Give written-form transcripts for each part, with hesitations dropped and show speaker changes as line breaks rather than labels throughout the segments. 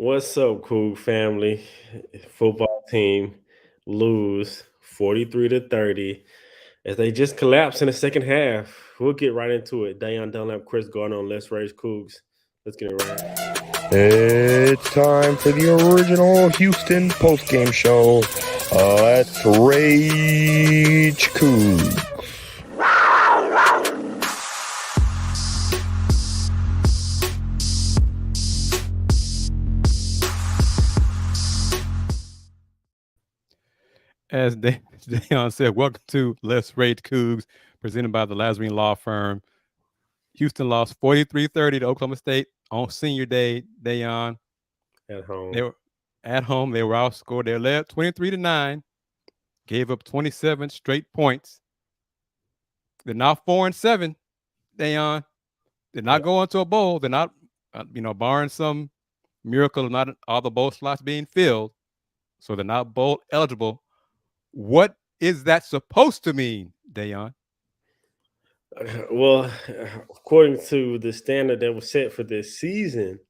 What's up, cool family? Football team lose 43-30 as they just collapse in the second half. We'll get right into it. Dunlap, Kris Gardner on Let's Rage Coogs. Let's get it right.
It's time for the original Houston postgame show. Let's Rage Coogs.
As Dayon said, welcome to Let's Rage Coogs, presented by the Lazarine Law Firm. Houston lost 43-30 to Oklahoma State on senior day. Dayon,
At home.
they were at home. They were outscored. They led 23-9, gave up 27 straight points. They're now 4-7. Dayon, they're not going to a bowl. They're not, barring some miracle of not all the bowl slots being filled, so they're not bowl eligible. What is that supposed to mean, Dayon?
Well, according to the standard that was set for this season,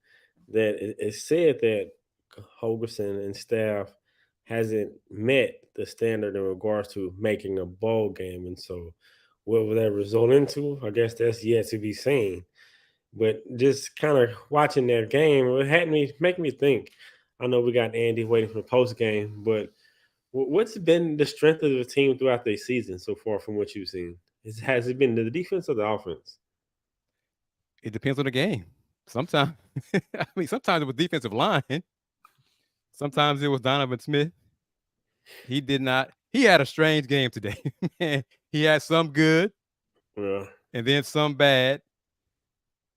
that it said that Hogerson and staff hasn't met the standard in regards to making a bowl game. And so what will that result into? I guess that's yet to be seen. But just kind of watching that game, it had me make me think. I know we got Andy waiting for the post game, but what's been the strength of the team throughout the season so far from what you've seen? Has it been the defense or the offense?
It depends on the game. Sometimes, sometimes it was defensive line. Sometimes it was Donovan Smith. He had a strange game today. Man, he had some good and then some bad.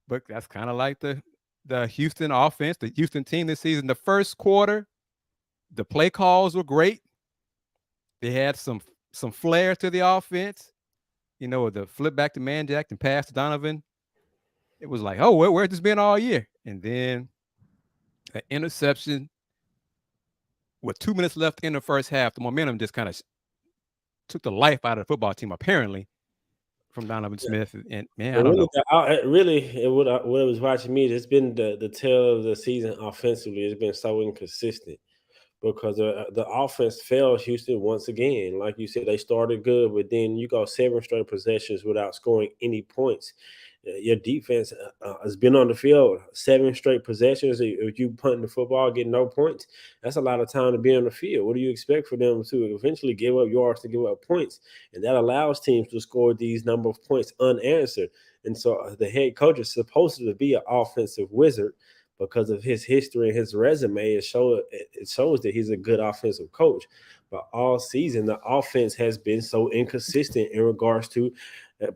But that's kind of like the Houston offense, the Houston team this season. The first quarter, the play calls were great. They had some flair to the offense. The flip back to Manjack and pass to Donovan. It was like, oh, where's this been all year? And then an interception with 2 minutes left in the first half. The momentum just kind of took the life out of the football team, apparently, from Donovan Smith. And man, I don't know.
What I was watching me, it's been the tail of the season offensively. It's been so inconsistent because the offense failed Houston once again. Like you said, they started good, but then you go 7 straight possessions without scoring any points. Your defense has been on the field 7 straight possessions. If you punting the football, getting no points, that's a lot of time to be on the field. What do you expect for them to eventually give up yards, to give up points? And that allows teams to score these number of points unanswered. And so the head coach is supposed to be an offensive wizard because of his history and his resume. It shows that he's a good offensive coach. But all season, the offense has been so inconsistent in regards to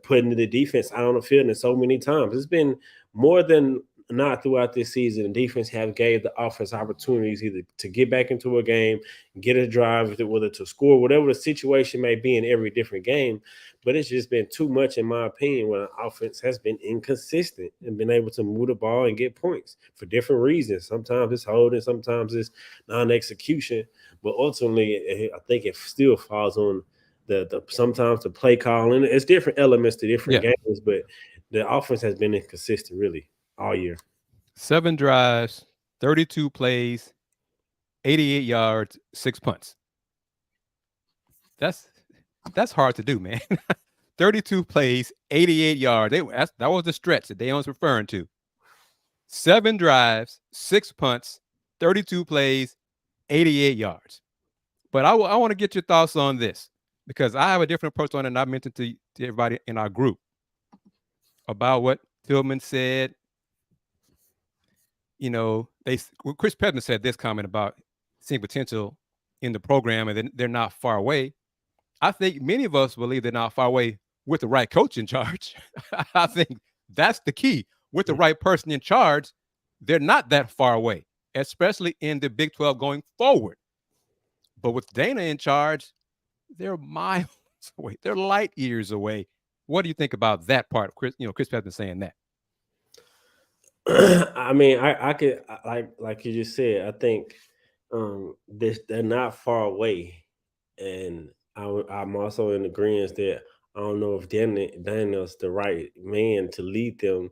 putting the defense out on the field and so many times. It's been more than not throughout this season. The defense have gave the offense opportunities either to get back into a game, get a drive, whether to score, whatever the situation may be in every different game. But it's just been too much, in my opinion, when the offense has been inconsistent and been able to move the ball and get points for different reasons. Sometimes it's holding, sometimes it's non-execution. But ultimately, I think it still falls on the sometimes the play calling. It's different elements to different games, but the offense has been inconsistent really all year.
7 drives, 32 plays, 88 yards, 6 punts. That's hard to do, man. 32 plays, 88 yards. That was the stretch that Dayon's referring to. 7 drives, 6 punts, 32 plays, 88 yards. But I want to get your thoughts on this, because I have a different approach on it, and I mentioned to everybody in our group about what Tillman said. Chris Pedman said this comment about seeing potential in the program, and they're not far away. I think many of us believe they're not far away with the right coach in charge. I think that's the key. With the right person in charge, they're not that far away, especially in the Big 12 going forward. But with Dana in charge, they're miles away. They're light years away. What do you think about that part? Chris Pedman saying that.
I mean, I could like you just said. I think they're not far away, and I'm also in agreement that I don't know if Daniel's the right man to lead them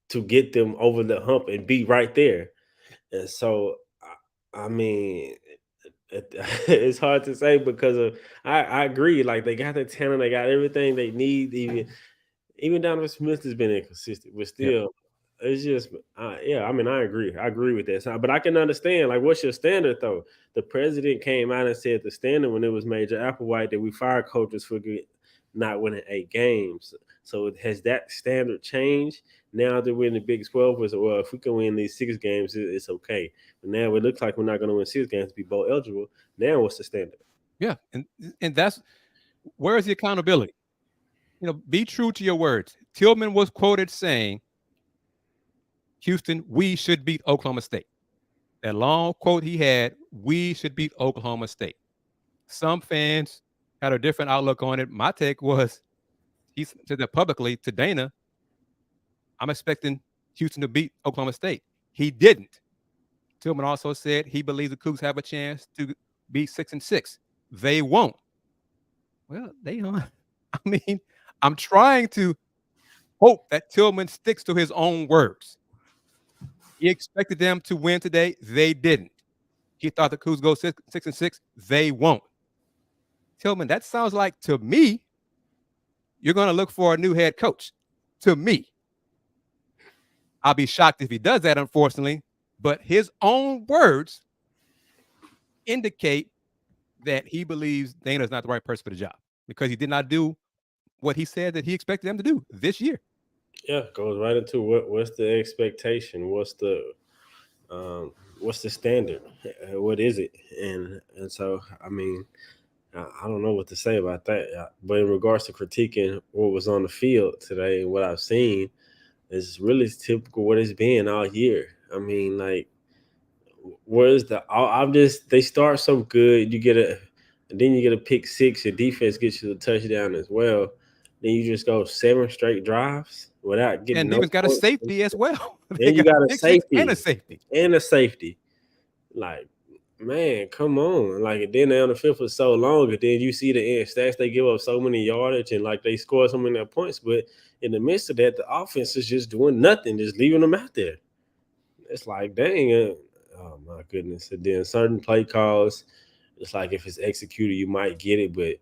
to get them over the hump and be right there. And so I mean, it's hard to say because of I agree. Like they got the talent, they got everything they need. Even Donovan Smith has been inconsistent, but
Yep.
still, it's just yeah. I mean, I agree. I agree with that. So, but I can understand. Like, what's your standard though? The president came out and said the standard when it was Major Applewhite that we fire coaches for not winning 8 games. So has that standard changed now that we're in the Big 12? Was well, if we can win these 6 games, it's okay. But now it looks like we're not going to win 6 games to be bowl eligible. Now what's the standard?
Yeah, and that's where is the accountability? Be true to your words. Tillman was quoted saying, "Houston, we should beat Oklahoma State." That long quote he had, "We should beat Oklahoma State." Some fans had a different outlook on it. My take was, he said that publicly to Dana, "I'm expecting Houston to beat Oklahoma State." He didn't. Tillman also said he believes the Cougs have a chance to be 6-6. They won't. Well, they are. I mean, I'm trying to hope that Tillman sticks to his own words. He expected them to win today. They didn't. He thought the Cougs go 6-6. They won't. Tillman, that sounds like, to me, you're going to look for a new head coach. To me. I'll be shocked if he does that, unfortunately. But his own words indicate that he believes Dana is not the right person for the job because he did not do what he said that he expected them to do this year.
Yeah, goes right into what's the expectation? What's the standard? What is it? And so, I mean, I don't know what to say about that. But in regards to critiquing what was on the field today and what I've seen, it's really typical what it's been all year. I mean, like, where's they start so good, then you get a pick 6, your defense gets you the touchdown as well. Then you just go 7 straight drives without getting
and even got a safety as well.
Then you got a safety
and a safety.
And a safety. Like, man, come on. Like, then they're on the field for so long, and then you see the end stats, they give up so many yardage and like they score so many points, but in the midst of that, the offense is just doing nothing, just leaving them out there. It's like, dang, oh my goodness. And then certain play calls, it's like if it's executed, you might get it, but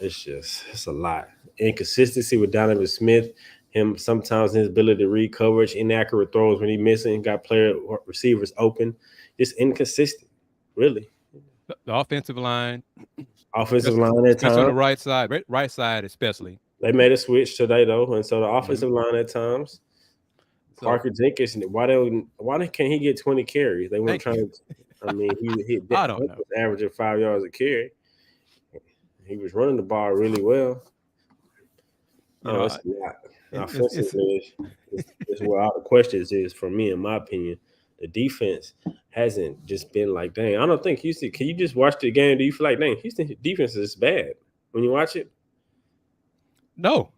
it's a lot. Inconsistency with Donovan Smith, him sometimes his ability to read coverage, inaccurate throws when he missing, got player receivers open, just inconsistent, really.
The offensive line
at times,
especially on the right side especially.
They made a switch today though, and so the offensive line at times. Parker Jenkins, why can't he get 20 carries? They weren't trying to. I mean, he
I don't know.
Was averaging 5 yards a carry. He was running the ball really well. It's not. Offensively, it's where all the questions is for me, in my opinion. The defense hasn't just been like, dang. I don't think Houston. Can you just watch the game? Do you feel like, dang, Houston defense is bad when you watch it?
No,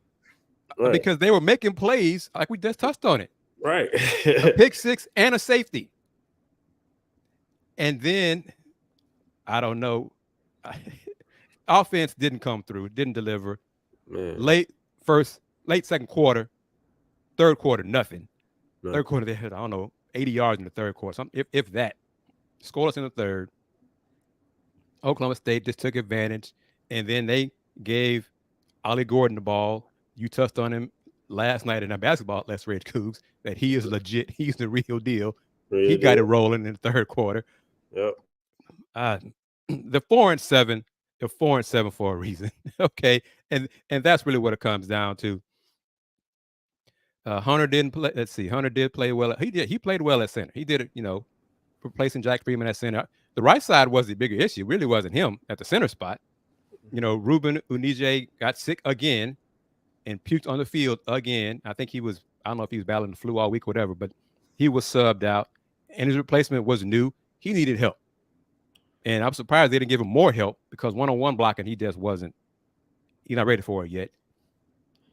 right. Because they were making plays like we just touched on it.
Right.
A pick 6 and a safety. And then, I don't know, offense didn't come through, didn't deliver.
Man.
Late second quarter, third quarter, nothing. Third quarter, they had, 80 yards in the third quarter. If that. Scoreless in the third. Oklahoma State just took advantage. And then they gave Ollie Gordon the ball. You touched on him last night in our basketball, Let's Rage Coogs, that he is legit. He's the real deal. He got it rolling in the third quarter.
Yep.
The 4-7, they're 4-7 for a reason. Okay. And that's really what it comes down to. Hunter didn't play. Let's see. Hunter did play well. He played well at center. He did it, replacing Jack Freeman at center. The right side was the bigger issue. It really wasn't him at the center spot. Ruben Unije got sick again and puked on the field again. I think I don't know if he was battling the flu all week or whatever, but he was subbed out. And his replacement was new. He needed help. And I'm surprised they didn't give him more help because one-on-one blocking, he's not ready for it yet.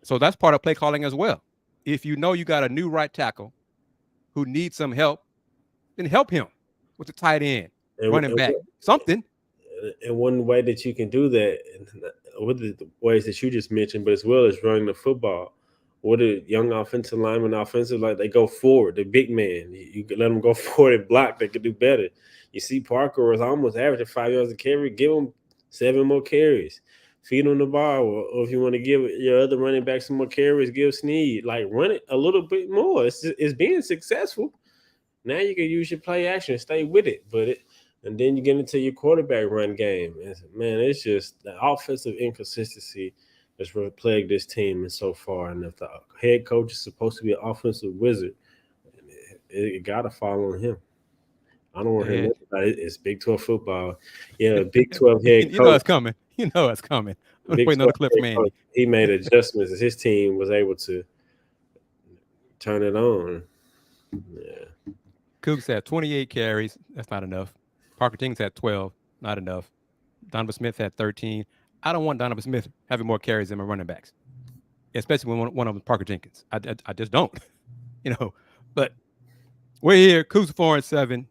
So that's part of play calling as well. If you got a new right tackle who needs some help, then help him with the tight end, running back, something.
And one way that you can do that, with the ways that you just mentioned, but as well as running the football, what a young offensive lineman, offensive, like they go forward. The big man, you could let them go forward and block. They could do better. You see, Parker was almost averaging 5 yards a carry. Give him 7 more carries. Feed him the ball, or if you want to give your other running back some more carries, give Snead. Like run it a little bit more. It's being successful. Now you can use your play action, stay with it, and then you get into your quarterback run game. And, man, it's just the offensive inconsistency that's really plagued this team and so far. And if the head coach is supposed to be an offensive wizard, it got to fall on him. I don't want to hear
And
nothing about it. It's Big 12 football. Yeah, Big 12 head
you know
coach.
it's coming. You know it's coming. I'm
Big
waiting
12
another clip
head
from Andy.
coach. He made adjustments, and his team was able to turn it on. Yeah.
Coogs had 28 carries. That's not enough. Parker Jenkins had 12. Not enough. Donovan Smith had 13. I don't want Donovan Smith having more carries than my running backs, especially when one of them is Parker Jenkins. I just don't, But we're here. Coogs 4-7.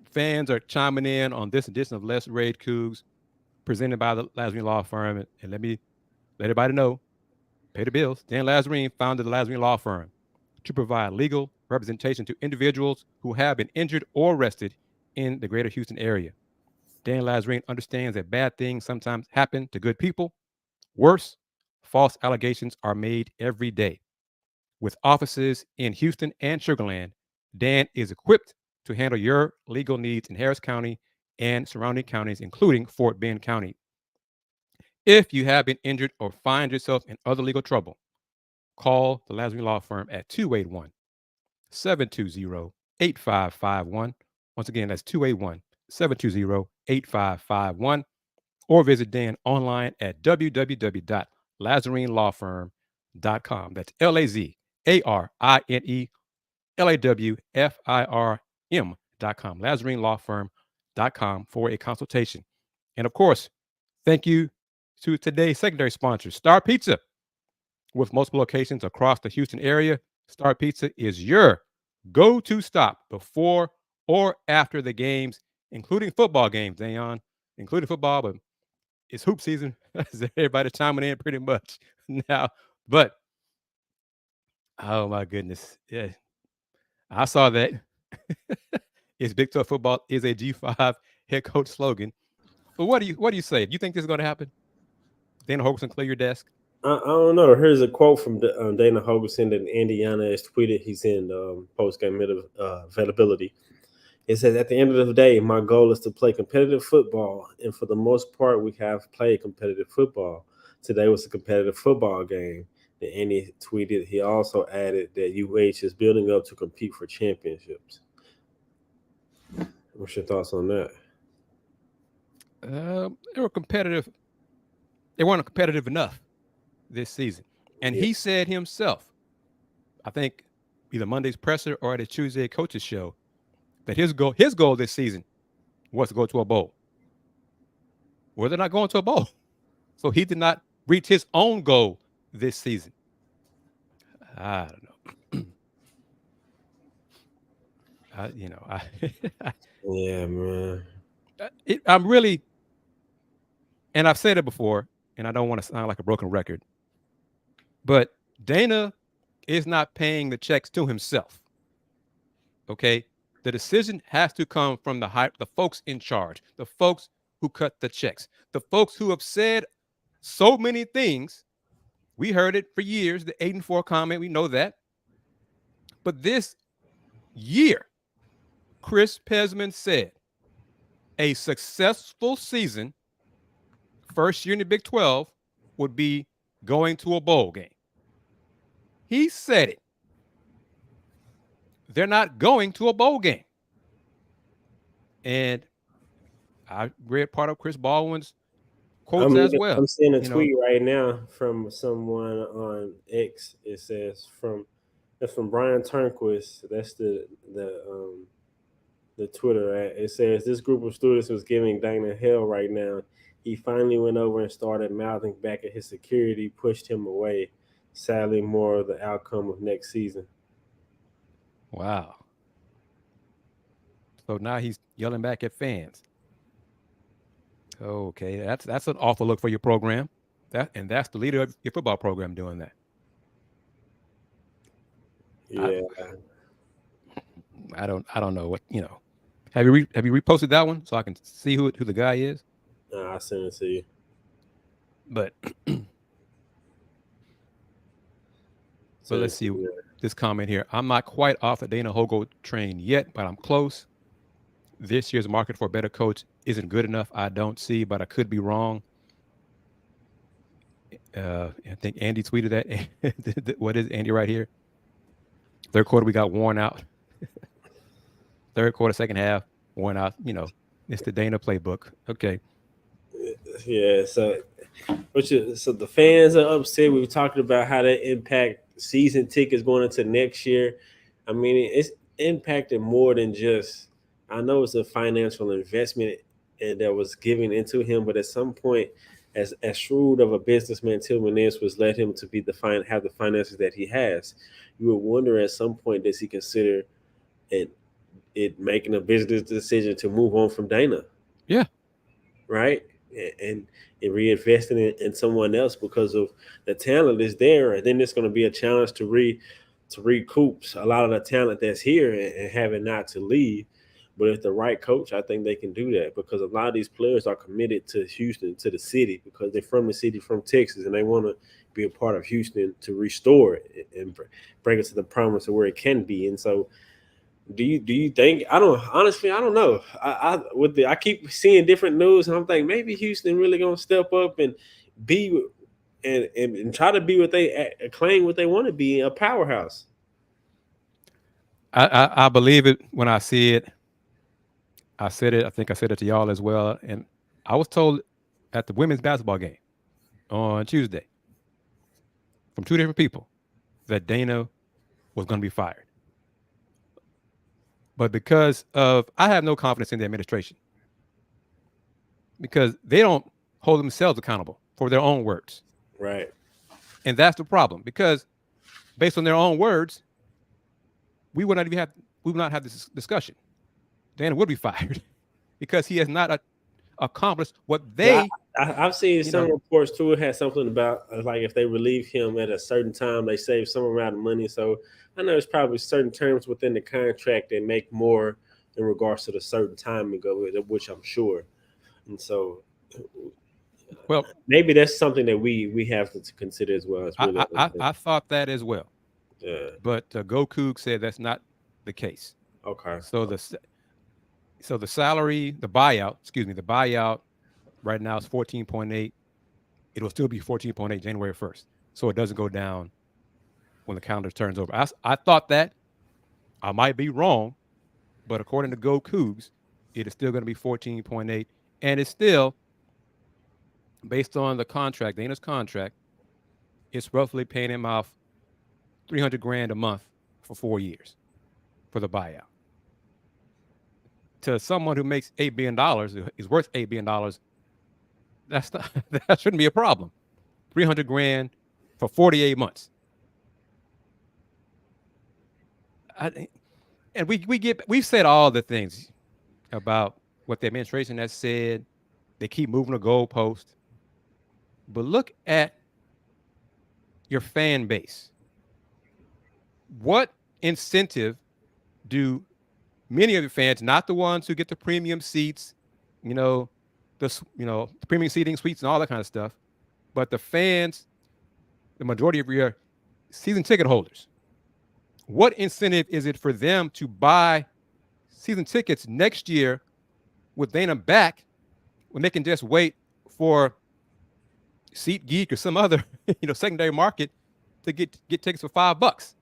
Fans are chiming in on this edition of Let's Rage Coogs, presented by the Lazarine Law Firm. And let me let everybody know, pay the bills. Dan Lazarine founded the Lazarine Law Firm to provide legal representation to individuals who have been injured or arrested in the greater Houston area. Dan Lazarine understands that bad things sometimes happen to good people. Worse, false allegations are made every day. With offices in Houston and Sugar Land, Dan is equipped to handle your legal needs in Harris County and surrounding counties, including Fort Bend County. If you have been injured or find yourself in other legal trouble, call the Lazarine Law Firm at 281-720-8551. Once again, that's 281-720-8551. Or visit Dan online at www.lazarinelawfirm.com. That's LAZARINELAWFIRM.com. LazarineLawFirm.com for a consultation. And of course, thank you to today's secondary sponsor, Star Pizza. With multiple locations across the Houston area, Star Pizza is your go-to stop before or after the games, including football games, Dayon. Including football, but it's hoop season. Everybody chiming in pretty much now. But, oh my goodness. Yeah, I saw that. It's Big 12 football is a G5 head coach slogan. But what do you say? Do you think this is going to happen? Dana Holgorsen, clear your desk.
I don't know. Here's a quote from Dana Holgorsen that Andy Yanez tweeted. He's in post-game availability. It says, at the end of the day, my goal is to play competitive football. And for the most part, we have played competitive football. Today was a competitive football game. And Andy tweeted, he also added that UH is building up to compete for championships. What's your thoughts on that?
They were competitive. They weren't competitive enough this season. And he said himself, I think either Monday's presser or at his Tuesday coaches show, that his goal this season was to go to a bowl. Well, they're not going to a bowl. So he did not reach his own goal this season. I don't know.
Yeah, man.
I'm really, and I've said it before, and I don't want to sound like a broken record, but Dana is not paying the checks to himself. Okay? The decision has to come from the folks in charge, the folks who cut the checks, the folks who have said so many things. We heard it for years, the 8-4 comment, we know that. But this year, Chris Pesman said, a successful season, first year in the Big 12, would be going to a bowl game. He said it. They're not going to a bowl game. And I read part of Chris Baldwin's quotes as well.
I'm seeing a tweet right now from someone on X. It says that's from Brian Turnquist. That's the Twitter ad. It says this group of students was giving Dana hell right now. He finally went over and started mouthing back at his security, pushed him away. Sadly, more of the outcome of next season.
Wow. So now he's yelling back at fans. Okay, that's an awful look for your program. That's the leader of your football program doing that.
Yeah.
I don't know what Have you reposted that one so I can see who the guy is?
I'll send it to you.
But so let's see this comment here. I'm not quite off the Dana Hogo train yet, but I'm close. This year's market for a better coach isn't good enough. I don't see, but I could be wrong. I think Andy tweeted that. What is Andy right here? Third quarter, we got worn out. Third quarter, second half, worn out. It's the Dana playbook. Okay.
Yeah. So the fans are upset. We were talking about how that impact season tickets going into next year. I mean, it's impacted more than just. I know it's a financial investment and that was given into him, but at some point, as shrewd of a businessman Tillman is, was let him to be have the finances that he has. You would wonder at some point, does he consider it making a business decision to move on from Dana?
Yeah.
Right. And reinvesting in someone else because of the talent is there, and then it's going to be a challenge to recoup a lot of the talent that's here and have it not to leave. But if the right coach, I think they can do that because a lot of these players are committed to Houston, to the city, because they're from the city, from Texas, and they want to be a part of Houston to restore it and bring it to the promise of where it can be. And so, do you think? I don't know. I keep seeing different news, and I'm thinking maybe Houston really gonna step up and be and try to be what they claim what they want to be, a powerhouse.
I believe it when I see it. I said it. I think I said it to y'all as well. And I was told at the women's basketball game on Tuesday from two different people that Dana was going to be fired. But because of, I have no confidence in the administration because they don't hold themselves accountable for their own words.
Right.
And that's the problem because based on their own words, we would not have this discussion. Dana would be fired because he has not accomplished what they.
I've seen some reports too. It had something about like if they relieve him at a certain time, they save some amount of money. So I know there's probably certain terms within the contract that make more in regards to the certain timing of it, which I'm sure. And so,
well,
maybe that's something that we have to consider as well.
I thought that as well.
Yeah.
But Go Coog said that's not the case.
Okay.
So the salary, the buyout right now is 14.8. It will still be 14.8 January 1st. So it doesn't go down when the calendar turns over. I thought that. I might be wrong, but according to Go Cougs, it is still going to be 14.8. And it's still, based on the contract, Dana's contract, it's roughly paying him off $300,000 a month for 4 years for the buyout. To someone who makes $8 billion, is worth $8 billion, that shouldn't be a problem. $300,000 for 48 months. And we've said all the things about what the administration has said. They keep moving the goalpost. But look at your fan base. What incentive do many of your fans, not the ones who get the premium seats, the premium seating suites and all that kind of stuff, but the fans, the majority of your season ticket holders, what incentive is it for them to buy season tickets next year with Dana back when they can just wait for SeatGeek or some other secondary market to get tickets for $5?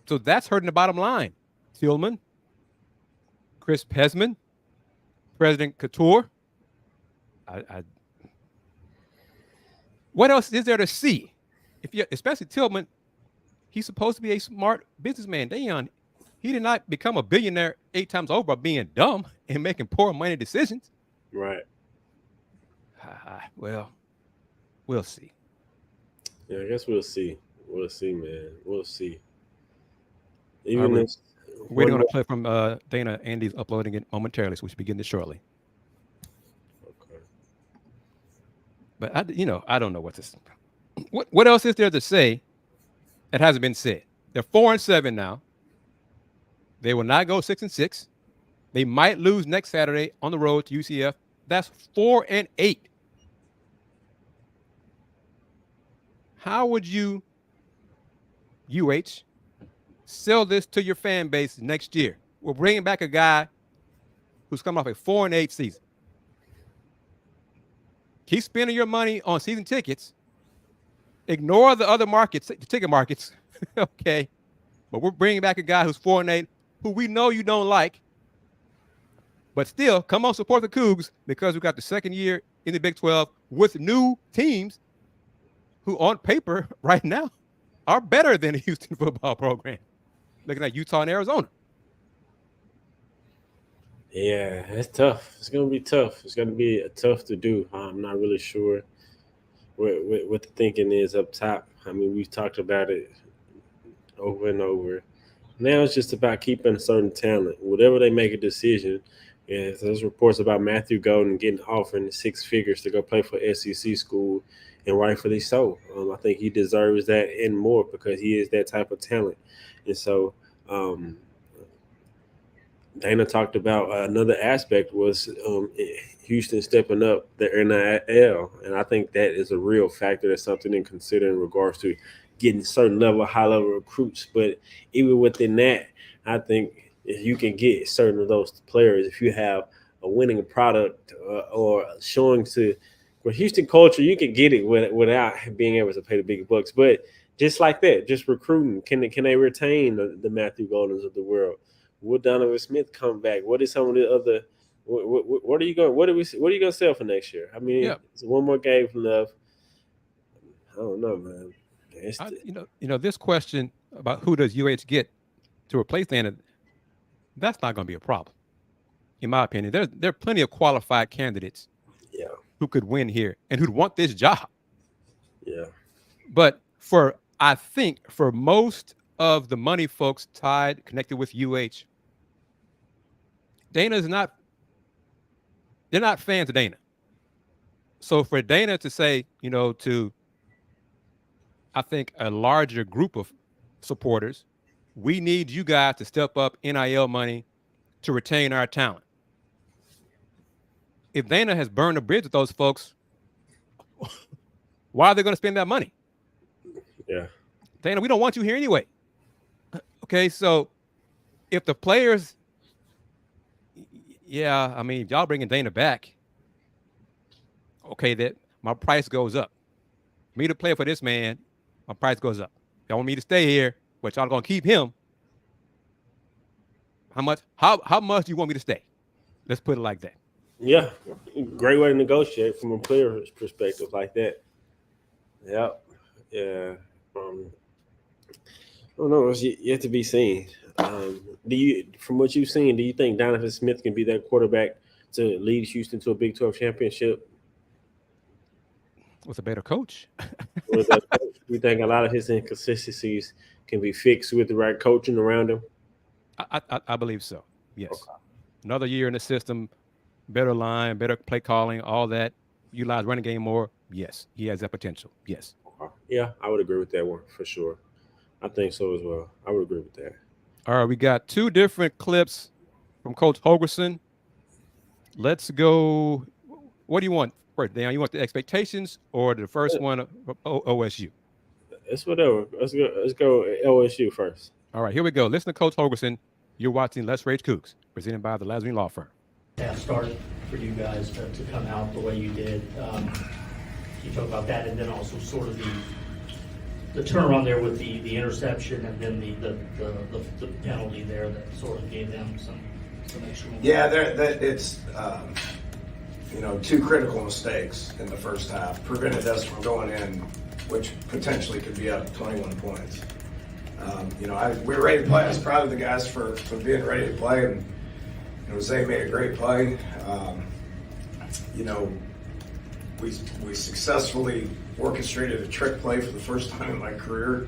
So that's hurting the bottom line. Tillman, Chris Pesman, President Couture. What else is there to see? Especially Tillman, he's supposed to be a smart businessman. He did not become a billionaire 8 times over by being dumb and making poor money decisions.
Right.
Well, we'll see.
Yeah, I guess we'll see. We'll see, man. We'll see.
We're waiting on a clip from Dana. Andy's uploading it momentarily, so we should begin this shortly.
Okay.
But I don't know what else is there to say That hasn't been said. They're 4-7 now. They will not go 6-6. They might lose next Saturday on the road to UCF. That's 4-8. How would you, UH, sell this to your fan base next year? We're bringing back a guy who's coming off a 4-8 season. Keep spending your money on season tickets. Ignore the other markets, the ticket markets, okay? But we're bringing back a guy who's 4-8, who we know you don't like. But still, come on, support the Cougs, because we got the second year in the Big 12 with new teams who, on paper, right now, are better than the Houston football program. Looking at Utah and Arizona.
Yeah, it's tough. It's going to be tough. It's going to be tough to do. I'm not really sure what the thinking is up top. I mean, we've talked about it over and over. Now it's just about keeping a certain talent. Whatever they make a decision, if there's reports about Matthew Golden getting offered in 6 figures to go play for SEC school, and rightfully so. I think he deserves that and more because he is that type of talent. And so Dana talked about another aspect was Houston stepping up their NIL, and I think that is a real factor. That's something to consider in regards to getting certain level, high-level recruits. But even within that, I think if you can get certain of those players, if you have a winning product or showing to with Houston culture, you can get it without being able to pay the big bucks. But just like that, just recruiting, can they retain the Matthew Goldens of the world? Will Donovan Smith come back? What is some of the other? What are you going? What are you going to sell for next year? I mean, It's one more game left. I don't know, man.
This question about who does UH get to replace Dana, that's not going to be a problem, in my opinion. There are plenty of qualified candidates, who could win here and who'd want this job.
Yeah,
but I think for most of the money folks connected with UH, they're not fans of Dana. So for Dana to say, to, I think, a larger group of supporters, we need you guys to step up NIL money to retain our talent. If Dana has burned a bridge with those folks, why are they going to spend that money?
Yeah.
Dana, we don't want you here anyway. Okay, so if the players, I mean, y'all bringing Dana back, okay, that my price goes up. Me to play for this man, my price goes up. Y'all want me to stay here, but y'all going to keep him. How much do you want me to stay? Let's put it like that.
Yeah, great way to negotiate from a player's perspective like that. Yep. Yeah. I don't know. It's yet to be seen. From what you've seen, do you think Donovan Smith can be that quarterback to lead Houston to a Big 12 championship?
With a better coach.
Do you think a lot of his inconsistencies can be fixed with the right coaching around him?
I believe so. Yes.
Okay.
Another year in the system, better line, better play calling, all that. Utilize running game more. Yes, he has that potential. Yes.
Okay. Yeah, I would agree with that one for sure. I think so as well. I would agree with that.
All right, we got 2 different clips from Coach Holgorsen. Let's go. What do you want first, Dan? You want the expectations or the first one of OSU?
It's whatever. Let's go OSU first.
All right, here we go. Listen to Coach Holgorsen. You're watching Let's Rage Coogs, presented by the Lazarine Law Firm.
Started for you guys to come out the way you did. You talk about that, and then also sort of the turnaround there with the interception, and then the penalty there that sort of gave them some extra.
Yeah, it's 2 critical mistakes in the first half prevented us from going in, which potentially could be up 21 points. We were ready to play. I was proud of the guys for being ready to play, and Zay made a great play. We successfully orchestrated a trick play for the first time in my career.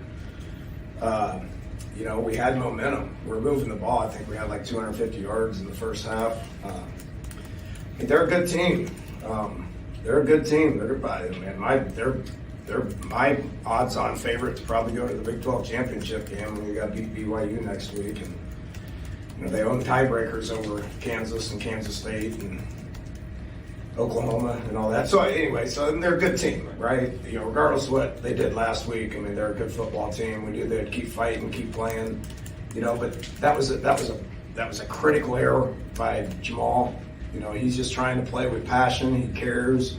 We had momentum. We're moving the ball. I think we had like 250 yards in the first half. They're a good team. They're a good team. Everybody, man. they're my odds-on favorite to probably go to the Big 12 championship game when we got beat BYU next week, and they own tiebreakers over Kansas and Kansas State and Oklahoma and all that. So anyway, they're a good team, right? Regardless of what they did last week, I mean, they're a good football team. We knew they'd keep fighting, keep playing, but that was a critical error by Jamal. He's just trying to play with passion. He cares.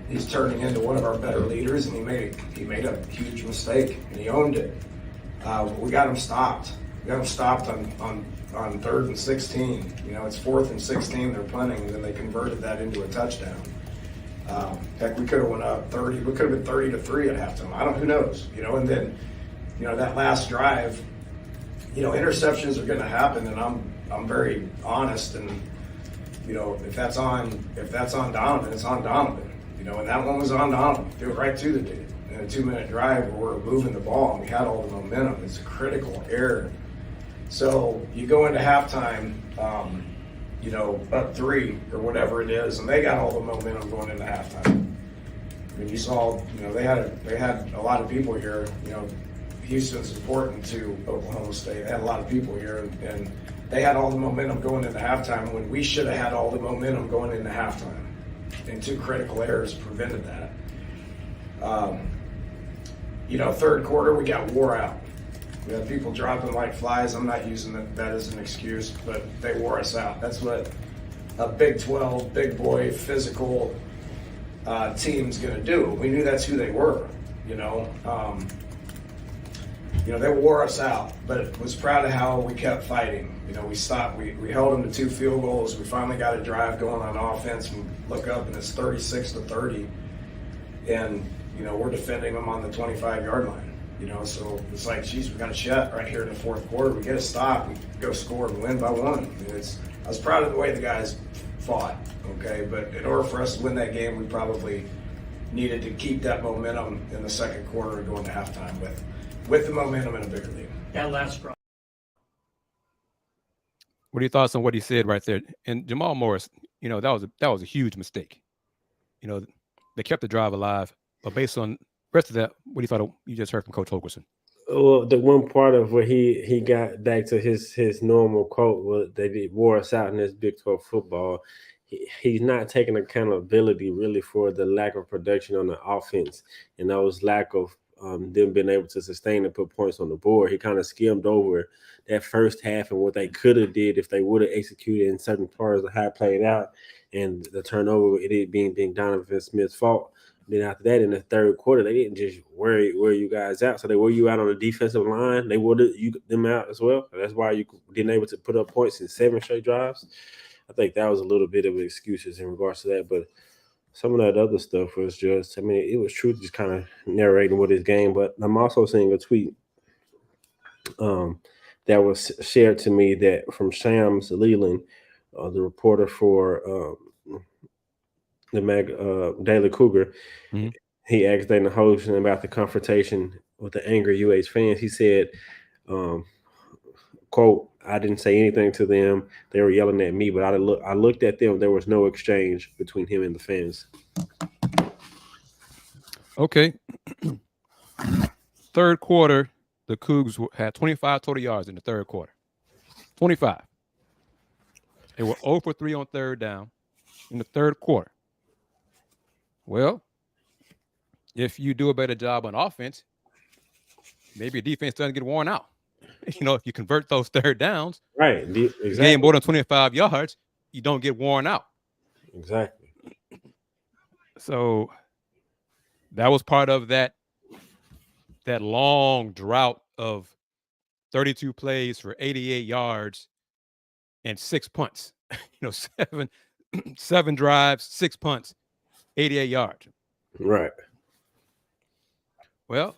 He's turning into one of our better leaders, and he made a huge mistake, and he owned it. We got him stopped. We got him stopped on 3rd and 16. It's 4th and 16. They're punting, and then they converted that into a touchdown. Heck, we could have went up 30. We could have been 30-3 at halftime. Who knows? And then, that last drive. Interceptions are going to happen, and I'm very honest. And if that's on Donovan, it's on Donovan. And that one was on Donovan. Threw it right to the dude in a 2-minute drive where we're moving the ball and we had all the momentum. It's a critical error. So you go into halftime, up 3 or whatever it is, and they got all the momentum going into halftime. I mean, you saw, they had a lot of people here. Houston's important to Oklahoma State. They had a lot of people here, and they had all the momentum going into halftime when we should have had all the momentum going into halftime. And 2 critical errors prevented that. Third quarter, we got wore out. We had people dropping like flies. I'm not using that as an excuse, but they wore us out. That's what a Big 12, big boy, physical team's going to do. We knew that's who they were, they wore us out, but was proud of how we kept fighting. We stopped. We held them to 2 field goals. We finally got a drive going on offense. We look up, and it's 36-30. And, we're defending them on the 25-yard line. So it's like, geez, we got a shot right here in the 4th quarter. We get a stop, we go score and win by 1. I was proud of the way the guys fought, okay? But in order for us to win that game, we probably needed to keep that momentum in the 2nd quarter and go into halftime with the momentum in a bigger lead.
That last drive.
What are your thoughts on what he said right there? And Jamal Morris, that was a huge mistake. They kept the drive alive, but based on the rest of that, what do you thought you just heard from Coach Holgorsen?
Well, the one part of where he got back to his normal quote was they wore us out in this Big 12 football. He's not taking accountability really for the lack of production on the offense and those lack of them being able to sustain and put points on the board. He kind of skimmed over that first half and what they could have did if they would have executed in certain parts of how it played out, and the turnover, it being Donovan Smith's fault. Then after that, in the 3rd quarter, they didn't just wear you guys out. So they wore you out on the defensive line. They wore them out as well. That's why you didn't able to put up points in 7 straight drives. I think that was a little bit of excuses in regards to that. But some of that other stuff was just, it was true, just kind of narrating what his game. But I'm also seeing a tweet that was shared to me that from Shams Leland, the reporter for the Daily Cougar. Mm-hmm. He asked Dana Holgorsen about the confrontation with the angry UH fans. He said, quote, "I didn't say anything to them. They were yelling at me, but I looked at them. There was no exchange between him and the fans."
Okay. 3rd quarter, the Cougs had 25 total yards in the 3rd quarter. 25. They were 0 for 3 on 3rd down in the 3rd quarter. Well, if you do a better job on offense, maybe your defense doesn't get worn out. If you convert those 3rd downs,
right? Exactly.
Gain more than 25 yards, you don't get worn out.
Exactly.
So that was part of that long drought of 32 plays for 88 yards and 6 punts. 7 drives, 6 punts, 88 yards.
Right.
Well,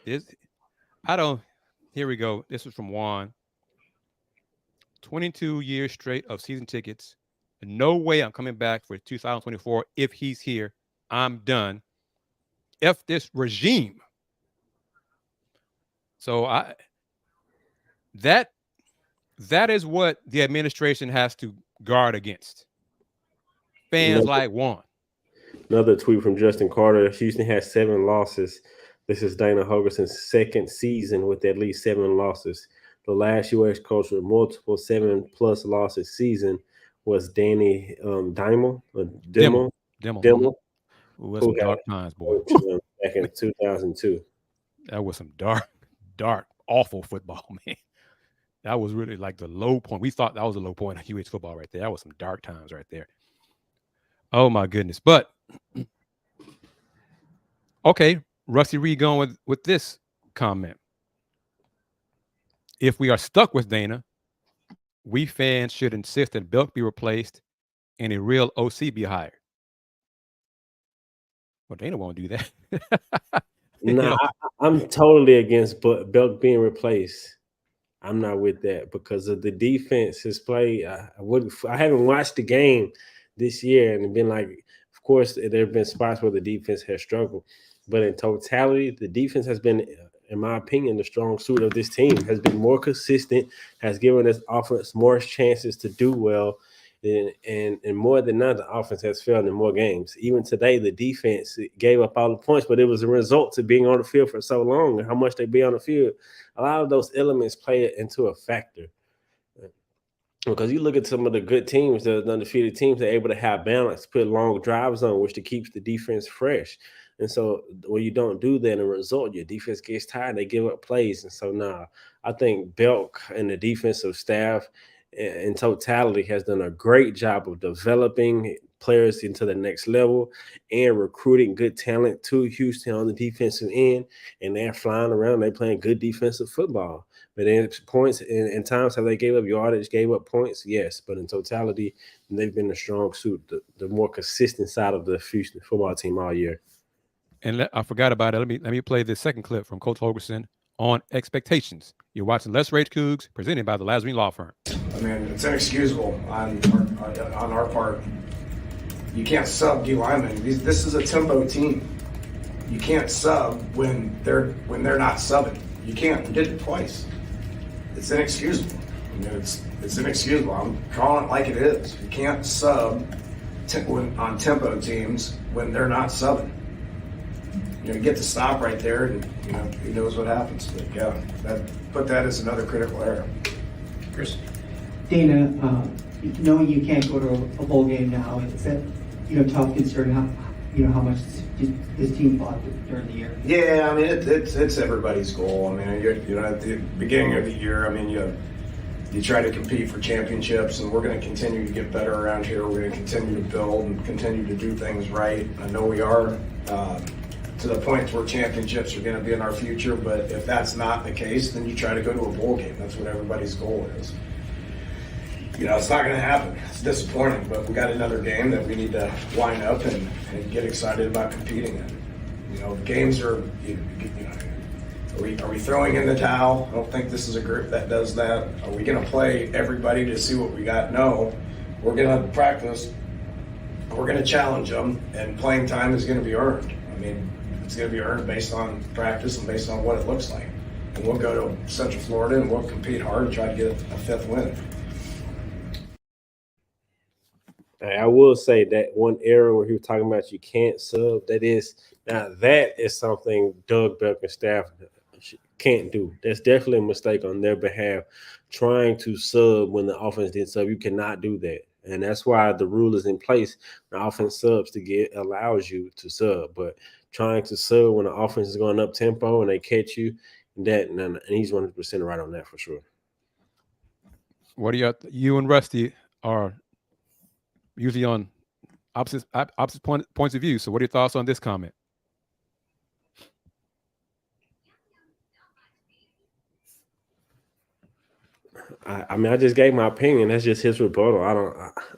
here we go. This is from Juan. 22 years straight of season tickets. No way I'm coming back for 2024. If he's here, I'm done. F this regime. So that is what the administration has to guard against. Fans like Juan.
Another tweet from Justin Carter. Houston has 7 losses. This is Dana Holgerson's second season with at least 7 losses. The last U.S. coach with multiple 7+ losses season was Danny Dimmel.
Dimmel.
Dimmel,
Ooh, that's
who
some
had
dark times, boy.
coached back in 2002.
That was some dark, awful football, man. That was really like the low point. We thought that was a low point of UH football right there. That was some dark times right there. Oh my goodness. But okay, Rusty Reed going with this comment. If we are stuck with Dana, we fans should insist that Belk be replaced and a real OC be hired. Well, Dana won't do that.
No, I'm totally against Belk being replaced. I'm not with that because of the defense has played. I haven't watched the game this year and been like, of course, there have been spots where the defense has struggled, but in totality, the defense has been, in my opinion, the strong suit of this team. Has been more consistent, has given us offense more chances to do well. And more than not, the offense has failed in more games. Even today, the defense gave up all the points, but it was a result to being on the field for so long and how much they be on the field. A lot of those elements play into a factor. Because you look at some of the good teams, the undefeated teams, they're able to have balance, put long drives on, which keeps the defense fresh. And so when you don't do that, in a result, your defense gets tired, they give up plays. And so I think Belk and the defensive staff in totality has done a great job of developing players into the next level and recruiting good talent to Houston on the defensive end. And they're flying around, they're playing good defensive football. But in points, in times have they gave up yardage, gave up points? Yes. But in totality, they've been the strong suit, the more consistent side of the Houston football team all year.
And I forgot about it. Let me play this second clip from Coach Holgerson on expectations. You're watching Let's Rage Coogs, presented by the Lazarine Law Firm.
I mean, it's inexcusable on our part. You can't sub D linemen. This is a tempo team. You can't sub when they're not subbing. You can't. We did it twice. It's inexcusable. I mean, it's inexcusable. I'm calling it like it is. You can't sub on tempo teams when they're not subbing. You get the stop right there, and who knows what happens. But yeah, put that as another critical error. Chris?
Dana, knowing you can't go to a bowl game now, is that tough concern how much this team fought during the year?
Yeah, I mean it's everybody's goal. I mean at the beginning of the year, I mean you try to compete for championships, and we're going to continue to get better around here. We're going to continue to build and continue to do things right. I know we are. To the point where championships are going to be in our future, but if that's not the case, then you try to go to a bowl game. That's what everybody's goal is. It's not going to happen. It's disappointing, but we got another game that we need to line up and get excited about competing in. Games are, are we throwing in the towel? I don't think this is a group that does that. Are we going to play everybody to see what we got? No. We're going to practice. We're going to challenge them, and playing time is going to be earned. I mean, it's going to be earned based on practice and based on what it looks like. And we'll go to Central Florida and we'll compete hard and try to get a 5th win.
I will say that one error where he was talking about you can't sub, that is something Doug Belk and staff can't do. That's definitely a mistake on their behalf. Trying to sub when the offense didn't sub, you cannot do that. And that's why the rule is in place. The offense subs allows you to sub, but trying to sub when the offense is going up tempo and they catch you, and he's 100% right on that for sure.
What are you and Rusty are usually on opposite points of view. So what are your thoughts on this comment?
I mean, I just gave my opinion. That's just his rebuttal. I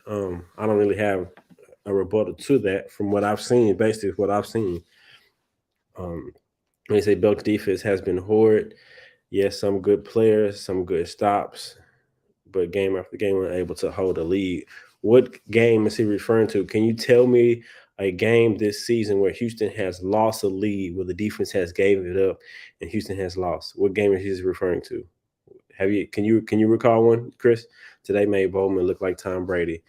don't really have a rebuttal to that from what I've seen. Basically, what I've seen. They say Belk's defense has been horrid. Yes, some good players, some good stops, but game after game we're able to hold a lead. What game is he referring to? Can you tell me a game this season where Houston has lost a lead, where the defense has gave it up, and Houston has lost? What game is he referring to? Can you recall one, Chris? Today made Bowman look like Tom Brady.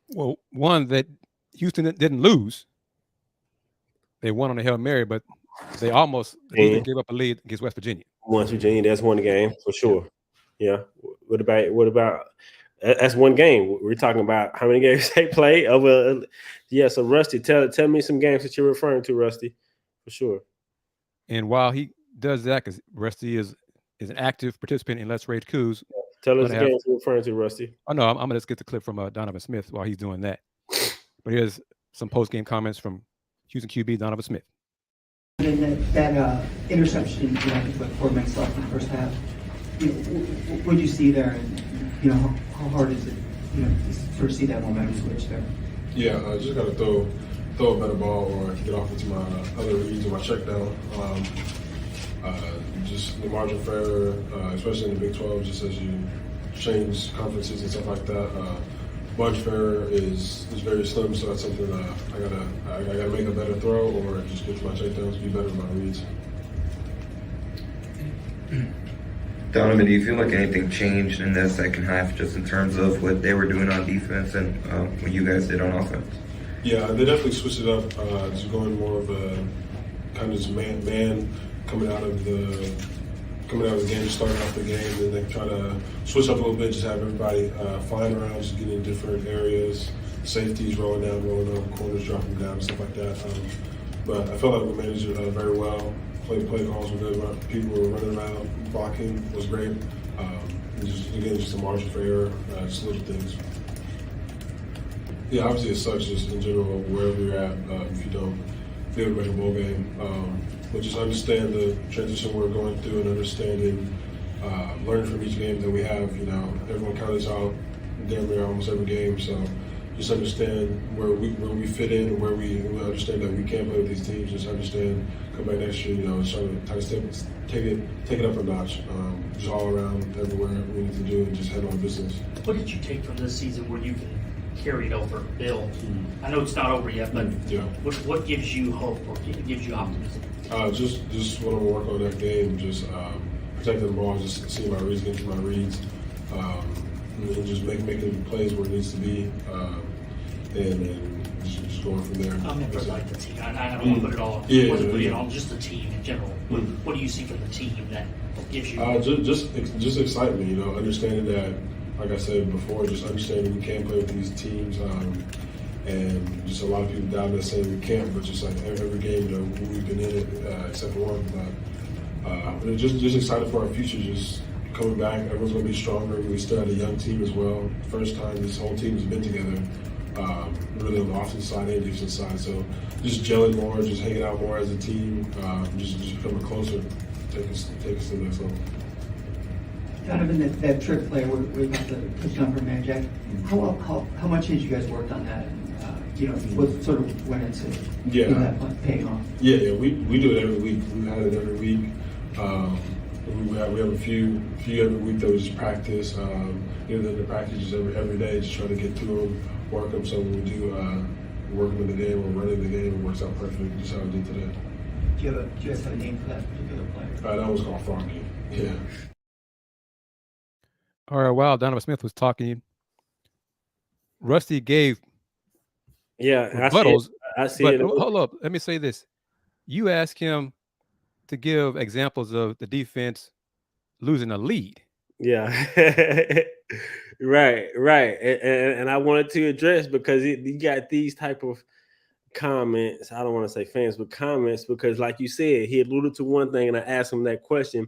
Well, one that Houston didn't lose. They won on a Hail Mary, but they almost even gave up a lead against West Virginia.
West Virginia, that's one game for sure. Yeah. What about that's one game. We're talking about how many games they play. So Rusty, tell me some games that you're referring to, Rusty, for sure.
And while he does that, because Rusty is an active participant in Let's Rage Coogs.
Tell us the games you're referring to, Rusty.
Oh no, I'm gonna just get the clip from Donovan Smith while he's doing that. But here's some post-game comments from Houston QB Donovan Smith.
And that interception, I think, with 4 minutes left in the first half. What did you see there, and how hard is it, to sort of see that momentum switch there?
Yeah, I just got to throw a better ball or get off into my other reads or my check down. Just the margin for error, especially in the Big 12, just as you change conferences and stuff like that. Margin for error is very slim, so that's something that I gotta make a better throw or just get to my checkdowns, be better in my reads.
Donovan, do you feel like anything changed in the second half, just in terms of what they were doing on defense and what you guys did on offense?
Yeah, they definitely switched it up, just going more of a kind of just man coming out of the game, starting off the game, and then try to switch up a little bit, just have everybody flying around, just getting in different areas, safeties rolling down, rolling up, corners dropping down, stuff like that. But I felt like we managed it very well. Play calls were good. People were running around, blocking was great. Just a margin for error, just little things. Yeah, obviously it sucks just in general wherever you're at if you don't feel ready bowl game. But just understand the transition we're going through and understanding, learning from each game that we have. Everyone counts us out damn near almost every game. So just understand where we fit in and where we understand that we can't play with these teams. Just understand, come back next year, try to take it up a notch. Just all around everywhere we need to do and just handle our business.
What did you take from this season where you can carry it over, Bill? I know it's not over yet, but what gives you hope or gives you optimism?
Just want to work on that game, just protecting the ball, just seeing my reads, getting to my reads, and just making plays where it needs to be, and just going from there.
I mean, like the team. I don't want to put it all. Put it on just the team in general. What do you see from the team that gives you?
Just excitement. Understanding that, like I said before, just understanding we can't play with these teams. And just a lot of people down there saying we can't, but just like every game, we've been in it except for one. But just excited for our future. Just coming back, everyone's going to be stronger. We still have a young team as well. First time this whole team has been together, really on the offensive side and defensive side. So just gelling more, just hanging out more as a team, just becoming closer, take us to the next level.
Donovan, that trick play where we got the touchdown from Man Jack, how much had you guys worked on that? What sort of went into that paying off?
Yeah, we do it every week. We've had it every week. We have a few every week that we just practice. The practices every day, just trying to get through them, work them. So when we do work them in the game or running the game, it works out perfect, just how we did today.
Do you guys have a name for that particular player?
That was called Froggy. Yeah.
All right, while Donovan Smith was talking, Rusty gave rebuttals.
I see
but
it.
Hold up. Let me say this. You asked him to give examples of the defense losing a lead.
Yeah. Right. And I wanted to address because you got these type of comments. I don't want to say fans, but comments, because like you said, he alluded to one thing and I asked him that question.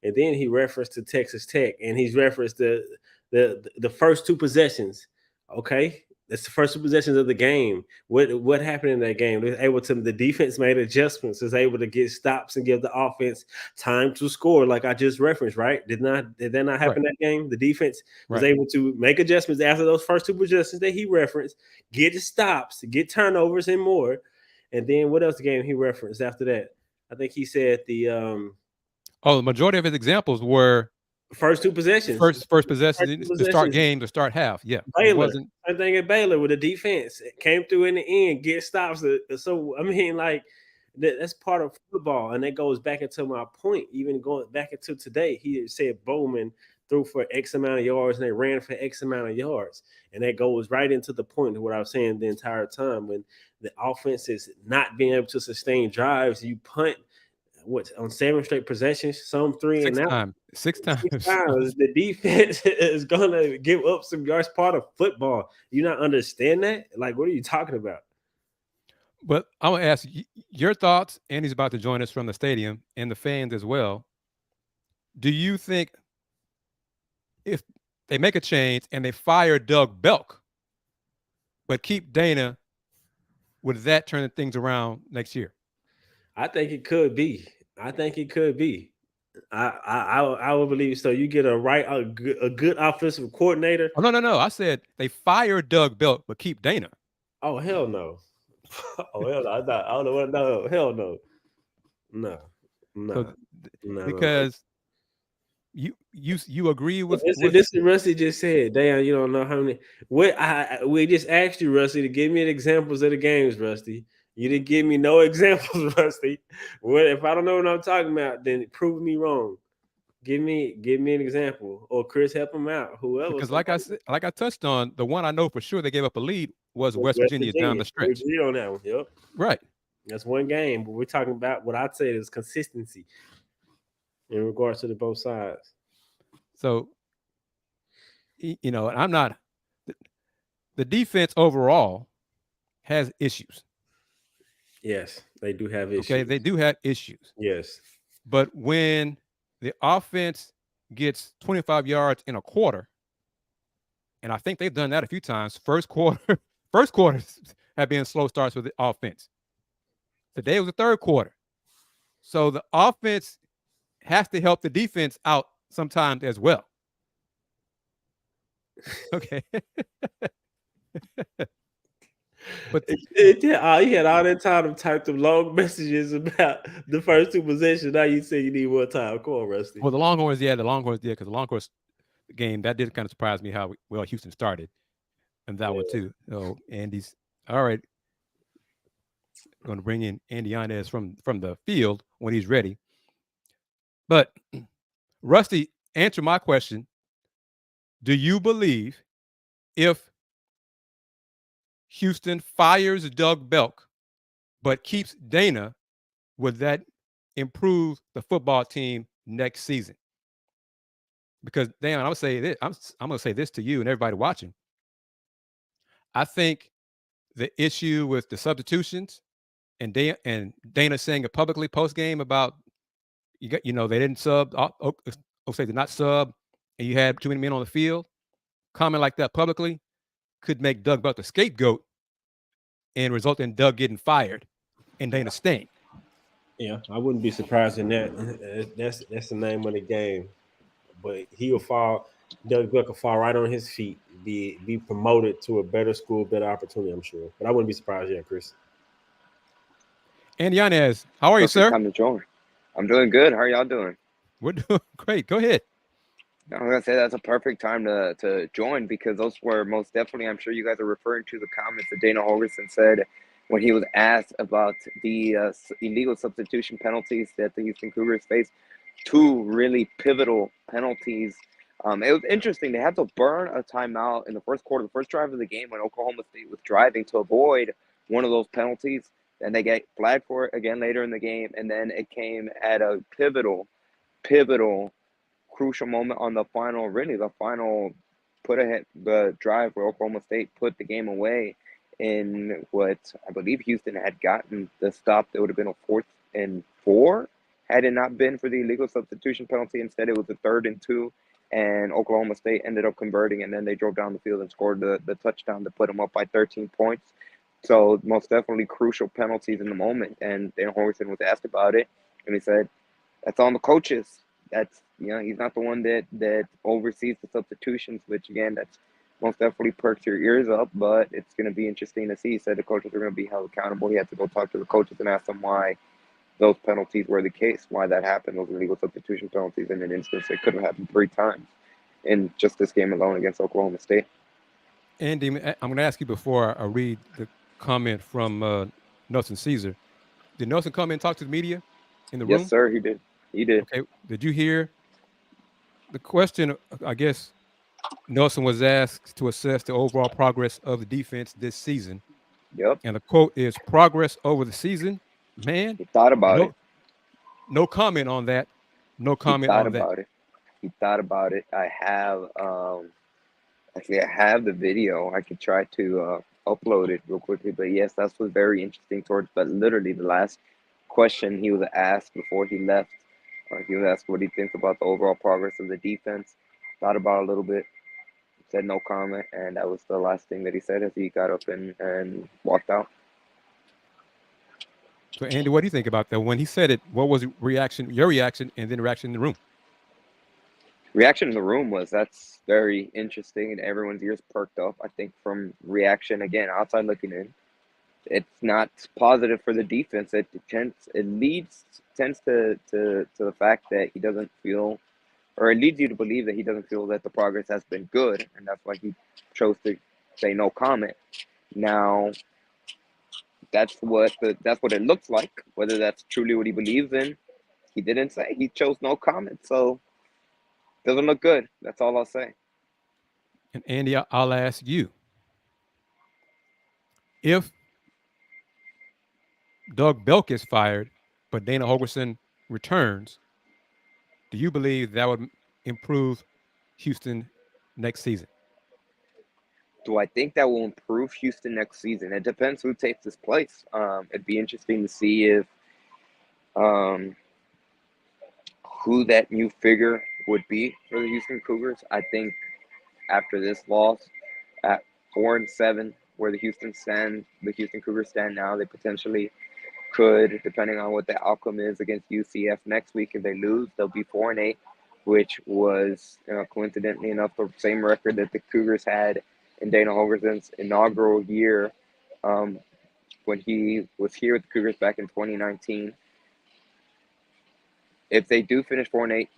And then he referenced to Texas Tech and he's referenced the first two possessions. Okay. That's the first two possessions of the game. What happened in that game? The defense made adjustments, was able to get stops and give the offense time to score, like I just referenced, right? Did that not happen that game? The defense was able to make adjustments after those first two possessions that he referenced, get stops, get turnovers and more. And then what else the game he referenced after that? I think he said the
majority of his examples were
first two possessions.
First possession to start game, to start half. Yeah.
Baylor. Same thing at Baylor with the defense. It came through in the end, get stops. So, I mean, like, That's part of football, and that goes back into my point. Even going back into today, he said Bowman threw for X amount of yards and they ran for X amount of yards, and that goes right into the point of what I was saying the entire time. When the offense is not being able to sustain drives, you punt on 7 straight possessions, some 3 and out.
Six times.
The defense is gonna give up some yards. Part of football. You not understand that? Like, what are you talking about?
But I want to ask your thoughts. Andy's about to join us from the stadium and the fans as well. Do you think if they make a change and they fire Doug Belk, but keep Dana, would that turn things around next year?
I think it could be. I would believe so. You get a good offensive coordinator.
Oh, no. I said they fire Doug Belk, but keep Dana.
Oh, hell no. Oh, hell no. I don't know what. No, hell no. No.
So, because you agree with
this is Rusty just said. Damn, you don't know how many. We just asked you, Rusty, to give me the examples of the games, Rusty. You didn't give me no examples, Rusty. If I don't know what I'm talking about, then prove me wrong. Give me an example, or Chris, help him out. Whoever.
Because like I touched on, the one I know for sure they gave up a lead was West Virginia down the stretch.
We agree on that one. Yep.
Right.
That's one game, but we're talking about what I'd say is consistency in regards to both sides.
So, I'm not. The defense overall has issues.
Yes, they do have issues.
Okay, they do have issues.
Yes.
But when the offense gets 25 yards in a quarter, and I think they've done that a few times, first quarters have been slow starts with the offense. Today was the third quarter. So the offense has to help the defense out sometimes as well. Okay. But
you had all that time to type them long messages about the first 2 possessions. Now you say you need more time. Come on, Rusty.
Well, the Longhorns, because the Longhorns game, that did kind of surprise me how well Houston started. And that one too. So Andy's all right. Going to bring in Andy Yanez from the field when he's ready. But Rusty, answer my question. Do you believe if Houston fires Doug Belk but keeps Dana, would that improve the football team next season? Because Dan, I would say this. I'm going to say this to you and everybody watching. I think the issue with the substitutions and Dana saying it publicly post game about they didn't sub. Say did not sub, and you had too many men on the field. Comment like that publicly could make Doug Belk the scapegoat and result in Doug getting fired and Dana staying.
Yeah, I wouldn't be surprised in that. That's the name of the game. But he will fall. Doug Belk will fall right on his feet, be promoted to a better school, better opportunity, I'm sure. But I wouldn't be surprised, Chris.
Andy Yanez, how are you, sir?
Time to join. I'm doing good. How are y'all doing?
We're doing great. Go ahead.
I was gonna say that's a perfect time to join because those were most definitely, I'm sure you guys are referring to the comments that Dana Holgorsen said when he was asked about the illegal substitution penalties that the Houston Cougars faced. 2 really pivotal penalties. It was interesting. They had to burn a timeout in the first quarter, the first drive of the game when Oklahoma State was driving to avoid one of those penalties. And they get flagged for it again later in the game. And then it came at a pivotal, crucial moment on the final put ahead the drive where Oklahoma State put the game away in what I believe Houston had gotten the stop. That would have been a 4th and 4 had it not been for the illegal substitution penalty. Instead, it was a 3rd and 2, and Oklahoma State ended up converting, and then they drove down the field and scored the touchdown to put them up by 13 points. So most definitely crucial penalties in the moment. And Dan Holgorsen was asked about it, and he said, that's on the coaches. That's, he's not the one that oversees the substitutions, which again, that's most definitely perks your ears up, but it's going to be interesting to see. He said the coaches are going to be held accountable. He had to go talk to the coaches and ask them why those penalties were the case, why that happened, those illegal substitution penalties in an instance. It could have happened 3 times in just this game alone against Oklahoma State.
Andy, I'm going to ask you before I read the comment from Nelson Caesar. Did Nelson come in and talk to the media in the
Yes,
room?
sir. He did. He did.
Okay. Did you hear the question? I guess Nelson was asked to assess the overall progress of the defense this season.
Yep.
And the quote is progress over the season. Man,
He thought about it.
no comment on that. No
He
comment
thought
on that.
about it. He thought about it. I have actually I have the video. I could try to upload it real quickly. But yes, that was very interesting towards but literally the last question he was asked before he left. He was asked what he thinks about the overall progress of the defense. Thought about it a little bit. Said no comment, and that was the last thing that he said as he got up and walked out.
So, Andy, what do you think about that? When he said it, what was your reaction, and then the reaction in the room?
Reaction in the room was that's very interesting, and everyone's ears perked up. I think from reaction, again, outside looking in, it's not positive for the defense. It tends to the fact that he doesn't feel, or it leads you to believe that he doesn't feel that the progress has been good, and that's why he chose to say no comment. Now, that's what it looks like. Whether that's truly what he believes in, he didn't say. He chose no comment, so doesn't look good. That's all I'll say.
And Andy, I'll ask you: if Doug Belk is fired, but Dana Holgorsen returns, do you believe that would improve Houston next season?
Do I think that will improve Houston next season? It depends who takes his place. It'd be interesting to see if who that new figure would be for the Houston Cougars. I think after this loss at 4-7, where the Houston Cougars stand now, they potentially could, depending on what the outcome is against UCF next week. If they lose, they'll be 4-8, which was coincidentally enough the same record that the Cougars had in Dana Holgorsen's inaugural year when he was here with the Cougars back in 2019. If they do finish 4-8,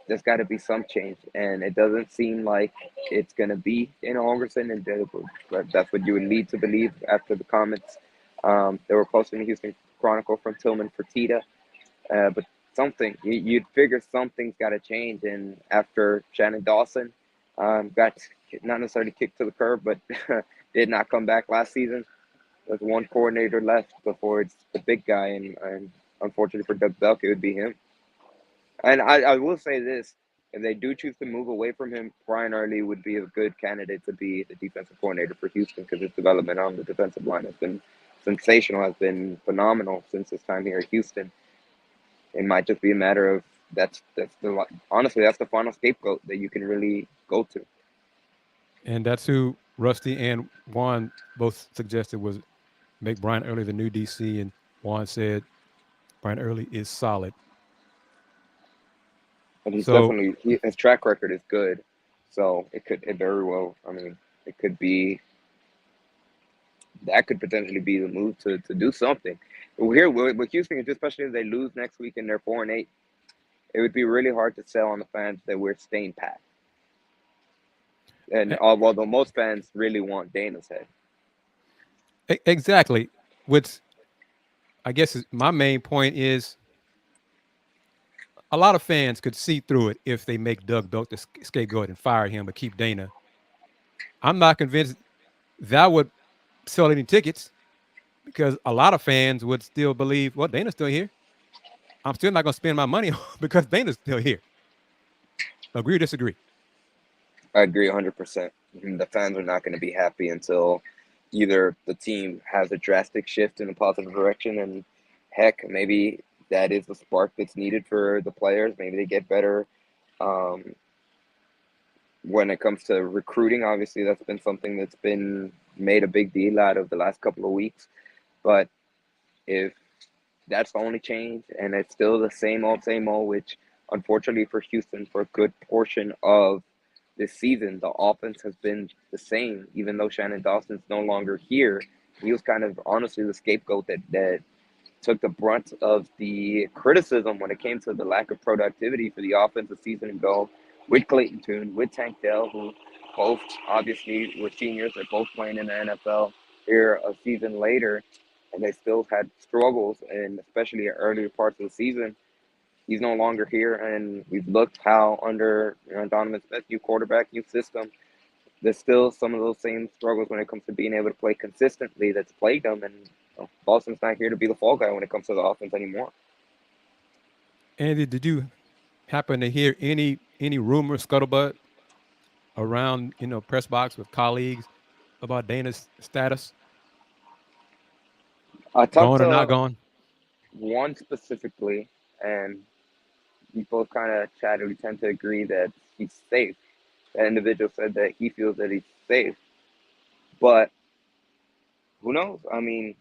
there's got to be some change, and it doesn't seem like it's going to be Dana Holgorsen, and that's what you would lead to believe after the comments that were posted in the Houston Chronicle from Tillman Fertitta. But you'd figure something's got to change, and after Shannon Dawson got not necessarily kicked to the curb, but did not come back last season, there's one coordinator left before it's the big guy, and unfortunately for Doug Belk, it would be him. And I will say this, if they do choose to move away from him, Brian Early would be a good candidate to be the defensive coordinator for Houston, because his development on the defensive line has been sensational, has been phenomenal since his time here at Houston. It might just be a matter of honestly, that's the final scapegoat that you can really go to.
And that's who Rusty and Juan both suggested was make Brian Early the new DC, and Juan said Brian Early is solid.
And he's definitely, his track record is good. So it very well, it could be, that could potentially be the move to do something. Here with Houston, especially if they lose next week and they're 4-8, it would be really hard to sell on the fans that we're staying pat. And although most fans really want Dana's head.
Exactly. Which I guess my main point is, a lot of fans could see through it if they make Doug Belk the scapegoat and fire him, but keep Dana. I'm not convinced that would sell any tickets, because a lot of fans would still believe, well, Dana's still here. I'm still not going to spend my money because Dana's still here. Agree or disagree?
I agree 100%. The fans are not going to be happy until either the team has a drastic shift in a positive direction, and heck, maybe that is the spark that's needed for the players. Maybe they get better when it comes to recruiting. Obviously, that's been something that's been made a big deal out of the last couple of weeks. But if that's the only change and it's still the same old, which unfortunately for Houston, for a good portion of this season, the offense has been the same, even though Shannon Dawson's no longer here. He was kind of honestly the scapegoat that took the brunt of the criticism when it came to the lack of productivity for the offense a season ago, with Clayton Tune, with Tank Dell, who both obviously were seniors. They're both playing in the NFL here a season later. and they still had struggles, and especially in earlier parts of the season. He's no longer here, and we've looked how under Donovan Smith, new quarterback, new system, there's still some of those same struggles when it comes to being able to play consistently that's plagued them, and Boston's not here to be the fall guy when it comes to the offense anymore.
Andy, did you happen to hear any rumor, scuttlebutt around press box with colleagues about Dana's status?
I talked
Gone or
to
not gone?
one specifically, and we both kind of chatted. We tend to agree that he's safe. That individual said that he feels that he's safe, but who knows? I mean,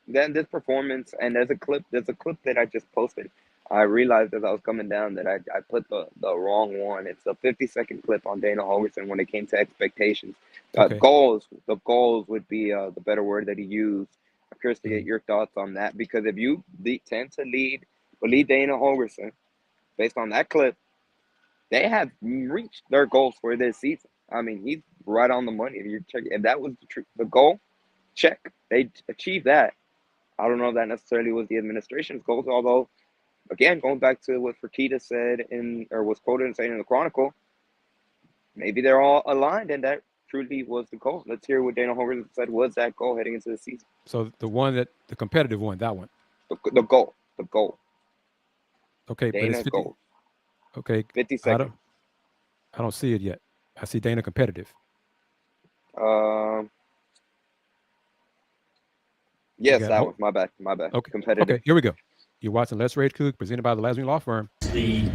then this performance, and there's a clip that I just posted. I realized as I was coming down that I put the wrong one. It's a 50-second clip on Dana Holgorsen when it came to expectations.
Okay.
The goals would be the better word that he used. I'm curious to get your thoughts on that, because if you tend to lead Dana Holgorsen based on that clip, they have reached their goals for this season. I mean, he's right on the money. If that was the goal, check. They achieved that. I don't know if that necessarily was the administration's goals, although, again, going back to what Fertitta said was quoted and saying in the Chronicle, maybe they're all aligned, and that truly was the goal. Let's hear what Dana Holgorsen said was that goal heading into the season.
So the competitive one, that one.
The goal.
Okay,
Dana's
but it's 50.
goal.
Okay,
50 seconds.
I don't see it yet. I see Dana competitive.
Yes, that one. My bad.
Okay.
Competitive.
Okay, here we go. You're watching Let's Rage Coogs, presented by the Lazarine Law Firm.
The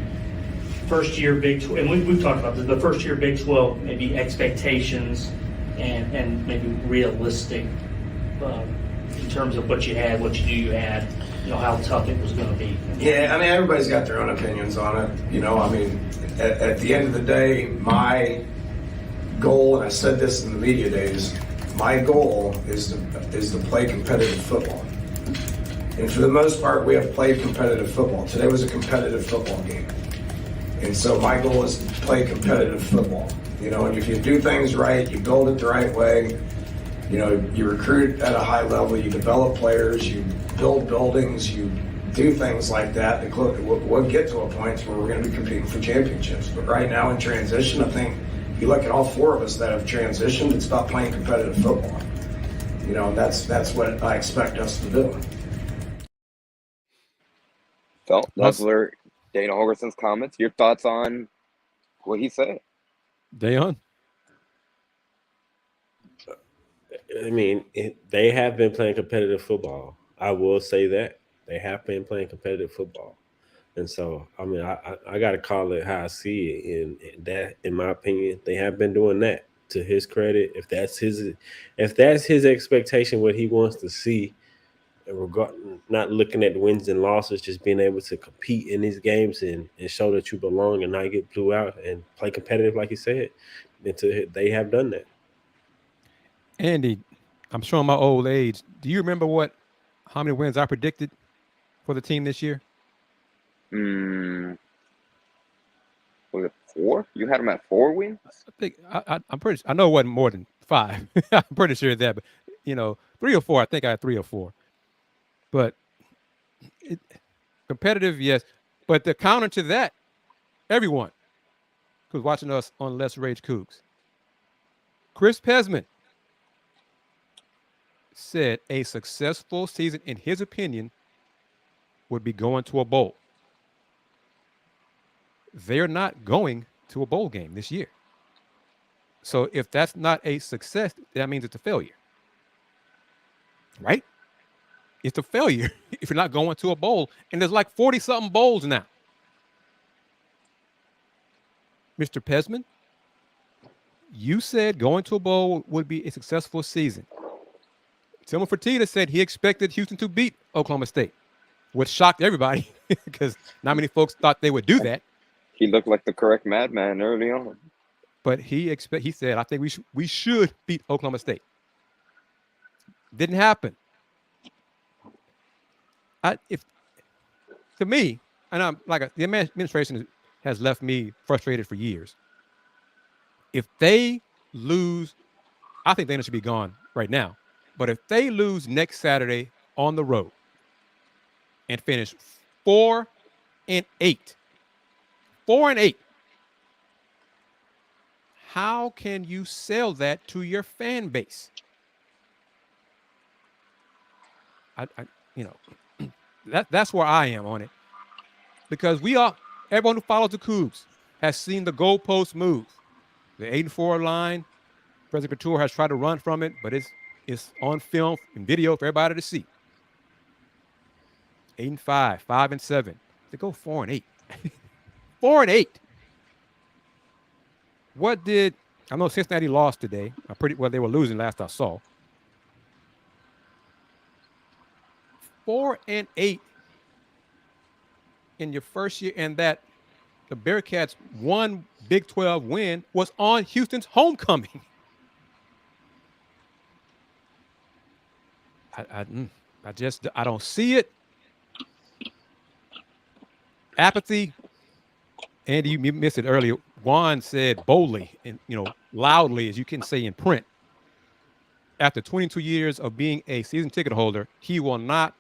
first year Big 12, and we've talked about this, the first year Big 12, maybe expectations and maybe realistic in terms of what you had, what you had, how tough it was going to be.
Yeah, I mean, everybody's got their own opinions on it. I mean, at the end of the day, my goal, and I said this in the media days, my goal is to play competitive football. And for the most part, we have played competitive football. Today was a competitive football game. And so my goal is to play competitive football. And if you do things right, you build it the right way, you recruit at a high level, you develop players, you build buildings, you do things like that. We'll get to a point where we're going to be competing for championships. But right now in transition, I think if you look at all four of us that have transitioned, it's about playing competitive football. That's what I expect us to do.
So those were Dana Holgorsen's comments. Your thoughts on what he said?
Dayon?
I mean, they have been playing competitive football. I will say that. They have been playing competitive football. And so, I mean, I got to call it how I see it. And that, in my opinion, they have been doing that. To his credit, if that's his expectation, what he wants to see, not looking at the wins and losses, just being able to compete in these games and show that you belong and not get blew out and play competitive, like he said, they have done that.
Andy, I'm showing my old age. Do you remember how many wins I predicted for the team this year?
Was it 4? You had them at 4 wins?
I think I know it wasn't more than 5. I'm pretty sure of that, but 3 or 4. I think I had 3 or 4. But competitive, yes. But the counter to that, everyone who's watching us on Let's Rage Coogs, Chris Pesman said a successful season, in his opinion, would be going to a bowl. They're not going to a bowl game this year. So if that's not a success, that means it's a failure. Right? It's a failure if you're not going to a bowl. And there's like 40-something bowls now. Mr. Pesman, you said going to a bowl would be a successful season. Tillman Fertitta said he expected Houston to beat Oklahoma State, which shocked everybody because not many folks thought they would do that.
He looked like the correct madman early on.
But he said, I think we should beat Oklahoma State. Didn't happen. To me, and I'm like the administration has left me frustrated for years. If they lose, I think Dana should be gone right now. But if they lose next Saturday on the road and finish 4-8, 4-8, how can you sell that to your fan base? That's where I am on it, because everyone who follows the Cougs has seen the goalpost move. The 8-4 line, President Couture has tried to run from it, but it's on film and video for everybody to see. 8-5, 5-7. They go 4-8. 4-8. I know Cincinnati lost today. They were losing last I saw. 4-8 in your first year, and that the Bearcats' one Big 12 win was on Houston's homecoming. I don't see it. Apathy. Andy, you missed it earlier. Juan said boldly and loudly, as you can say in print, after 22 years of being a season ticket holder, he will not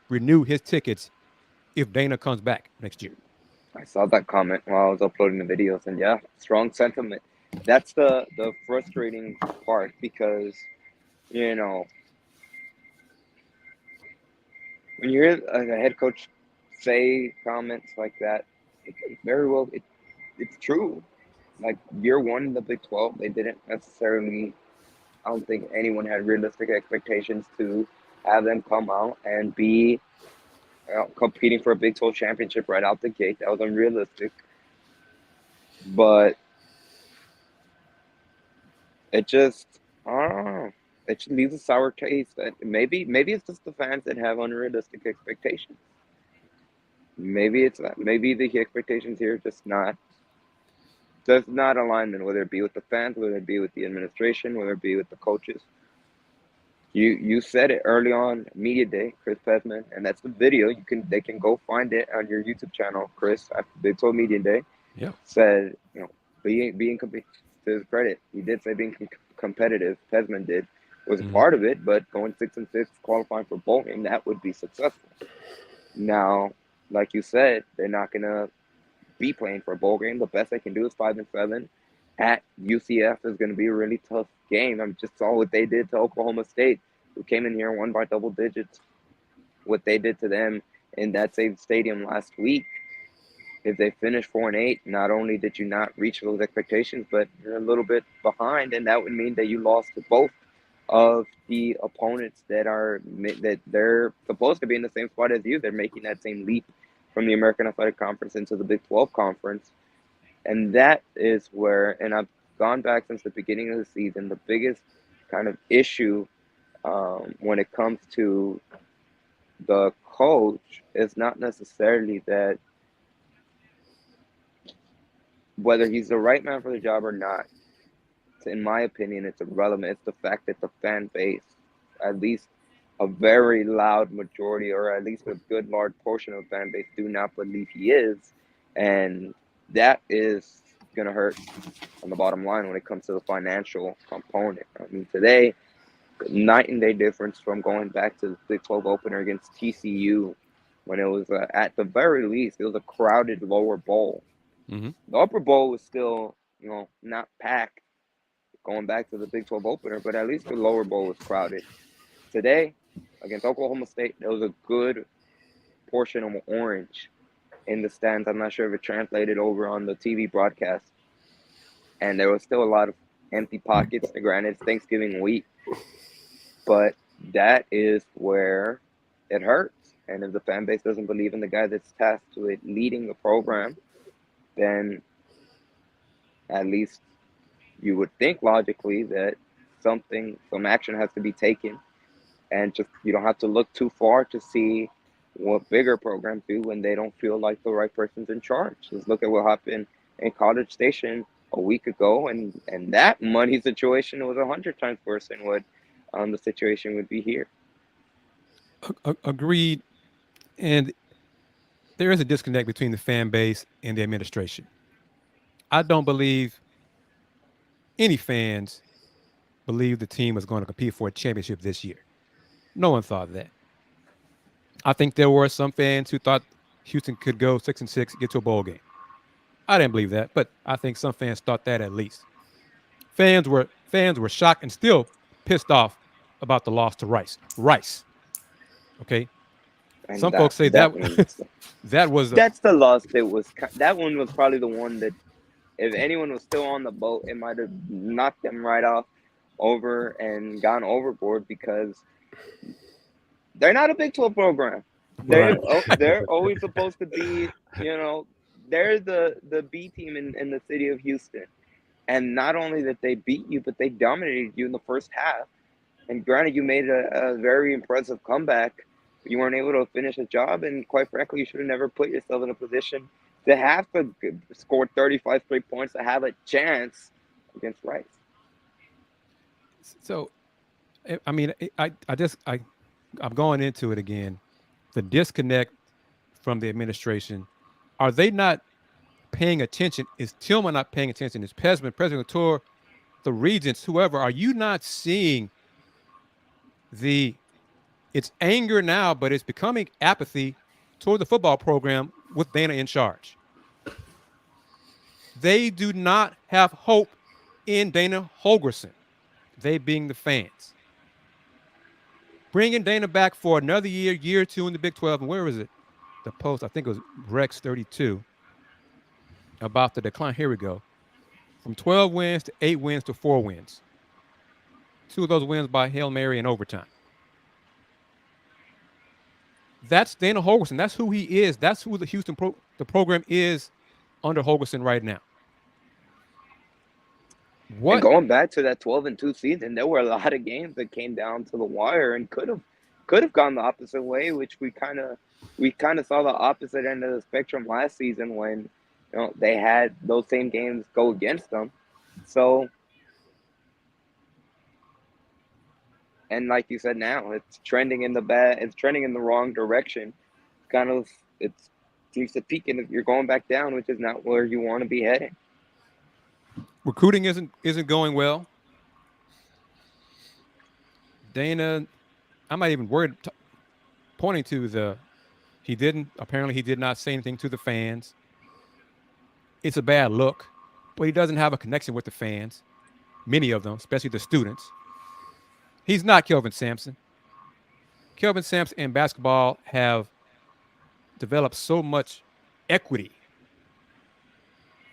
renew his tickets if Dana comes back next year.
I saw that comment while I was uploading the videos, and yeah, strong sentiment. That's the frustrating part, because when you hear a head coach say comments like that, it's true. Like, year one in the Big 12, they didn't necessarily, I don't think anyone had realistic expectations to have them come out and be competing for a Big 12 championship right out the gate. That was unrealistic. But it just, I don't know. It just leaves a sour taste. That maybe it's just the fans that have unrealistic expectations. Maybe it's that. Maybe the expectations here just not alignment, whether it be with the fans, whether it be with the administration, whether it be with the coaches. You said it early on media day, Chris Pesman, and that's the video. They can go find it on your YouTube channel, Chris, after Big 12 Media Day.
Yeah.
Said, being to his credit, he did say being competitive. Pesman was a part of it, but going 6-6, qualifying for bowl game, that would be successful. Now, like you said, they're not gonna be playing for a bowl game. The best they can do is 5-7. At UCF is going to be a really tough game. I just saw what they did to Oklahoma State, who came in here and won by double digits. What they did to them in that same stadium last week. If they finish 4-8, not only did you not reach those expectations, but you're a little bit behind, and that would mean that you lost to both of the opponents that they're supposed to be in the same spot as you. They're making that same leap from the American Athletic Conference into the Big 12 Conference. And that is where, and I've gone back since the beginning of the season, the biggest kind of issue when it comes to the coach is not necessarily that whether he's the right man for the job or not. In my opinion, it's irrelevant. It's the fact that the fan base, at least a very loud majority, or at least a good large portion of the fan base, do not believe he is. And that is going to hurt on the bottom line when it comes to the financial component. I mean, today, night and day difference from going back to the Big 12 opener against TCU, when it was, at the very least, it was a crowded lower bowl.
Mm-hmm.
The upper bowl was still, not packed going back to the Big 12 opener, but at least the lower bowl was crowded. Today, against Oklahoma State, there was a good portion of orange in the stands. I'm not sure if it translated over on the TV broadcast. And there was still a lot of empty pockets. Granted, it's Thanksgiving week. But that is where it hurts. And if the fan base doesn't believe in the guy that's tasked with leading the program, then at least you would think logically that some action has to be taken. And just you don't have to look too far to see what bigger programs do when they don't feel like the right person's in charge. Just look at what happened in College Station a week ago, and that money situation was 100 times worse than what the situation would be here.
Agreed. And there is a disconnect between the fan base and the administration. I don't believe any fans believed the team was going to compete for a championship this year. No one thought that. I think there were some fans who thought Houston could go 6-6, get to a bowl game. I didn't believe that, but I think some fans thought that at least. Fans were shocked and still pissed off about the loss to Rice. Okay.
And
Some folks say that was
that's the loss that one was probably the one that if anyone was still on the boat, it might have knocked them right off over and gone overboard because they're not a Big 12 program. They're always supposed to be, they're the B team in the city of Houston. And not only that they beat you, but they dominated you in the first half. And granted, you made a very impressive comeback. You weren't able to finish a job, and quite frankly, you should have never put yourself in a position to have to score 35 straight points to have a chance against Rice.
So, I mean, I'm going into it again. The disconnect from the administration. Are they not paying attention? Is Tillman not paying attention? Is Pesman, President Tour, the regents, whoever? Are you not seeing it's anger now, but it's becoming apathy toward the football program with Dana in charge? They do not have hope in Dana Holgorsen, they being the fans. Bringing Dana back for another year or two in the Big 12, and where is it? The Post, I think it was Rex 32, about the decline. Here we go. From 12 wins to 8 wins to 4 wins. 2 of those wins by Hail Mary in overtime. That's Dana Holgorsen. That's who he is. That's who the Houston the program is under Holgorsen right now.
And going back to that 12-2 season, there were a lot of games that came down to the wire and could have gone the opposite way, which we kind of saw the opposite end of the spectrum last season when they had those same games go against them. So, and like you said, now it's trending in the wrong direction. It seems to peak, and you're going back down, which is not where you want to be heading.
Recruiting isn't going well. Dana, I'm not even worried pointing to he did not say anything to the fans. It's a bad look, but he doesn't have a connection with the fans, many of them, especially the students. He's not Kelvin Sampson. Kelvin Sampson and basketball have developed so much equity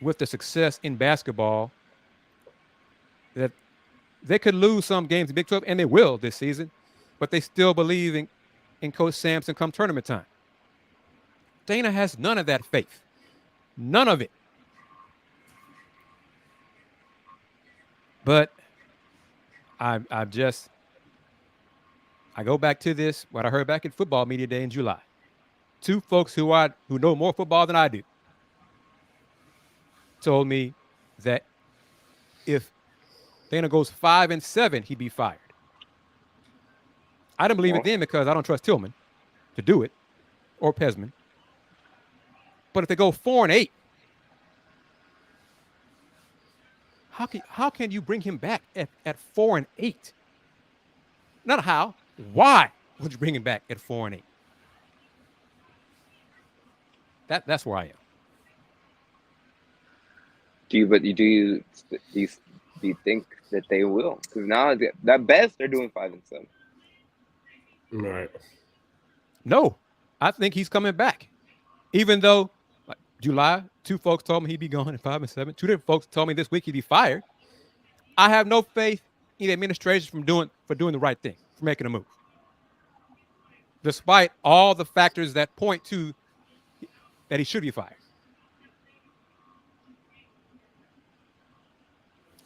with the success in basketball that they could lose some games in Big 12, and they will this season, but they still believe in Coach Sampson come tournament time. Dana has none of that faith. None of it. But I go back to this, what I heard back at Football Media Day in July. 2 folks who know more football than I do told me that if Dana goes 5-7, he'd be fired. I didn't believe it then because I don't trust Tillman to do it, or Pesman. But if they go 4-8, how can you bring him back at 4-8? Not how. Why would you bring him back at 4-8? That's where I am.
Do you think that they will? Because now at best they're doing 5-7.
Right.
No, I think he's coming back. Even though July, 2 folks told me he'd be gone at 5-7. 2 different folks told me this week he'd be fired. I have no faith in the administration for doing the right thing, for making a move. Despite all the factors that point to that he should be fired.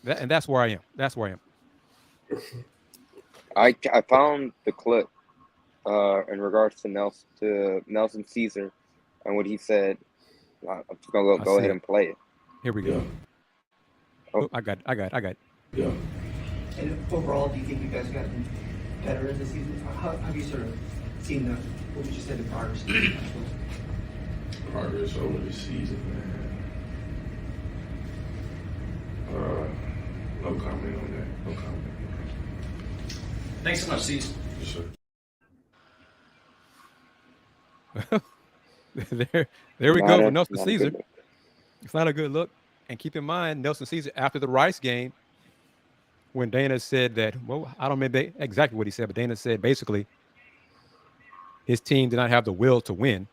And that's where I am. That's where I am.
I found the clip in regards to Nelson Caesar and what he said. I'm just gonna go ahead and play it.
Here we go. Oh, I got it.
Yeah.
And overall, do you think you guys have gotten better as the season? How have you sort of seen what would you say the progress?
Progress over the season, man. No comment on that. No comment.
Thanks so much, Cece.
Yes, sir.
there we
Not
go
a-
for Nelson
not a good
Caesar.
look.
It's not a good look. And keep in mind, Nelson Caesar, after the Rice game, when Dana said that, well, I don't remember exactly what he said, but Dana said basically his team did not have the will to win,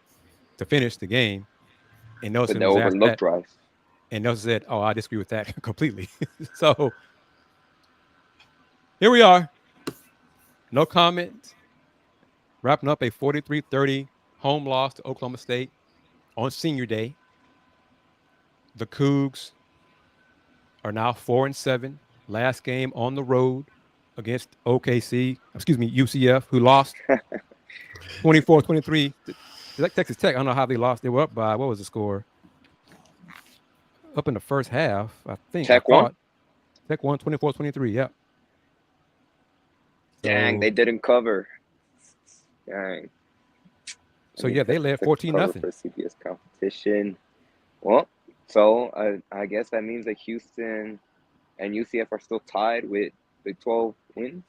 to finish the game. And
But
Nelson
they
was asked that.
overlooked Rice.
And Nelson said, oh, I disagree with that completely. So here we are. No comment. Wrapping up a 43-30 home loss to Oklahoma State on Senior Day. The Cougs are now 4-7. Last game on the road against UCF, who lost 24-23. Texas Tech, I don't know how they lost. They were up by, what was the score? Up in the first half, I think.
Tech won?
Tech won 24-23, yeah.
Dang, they didn't cover. Dang.
So yeah, they led
Cover
14-0.
for CBS competition. Well, so I guess that means that Houston and UCF are still tied with Big 12 wins,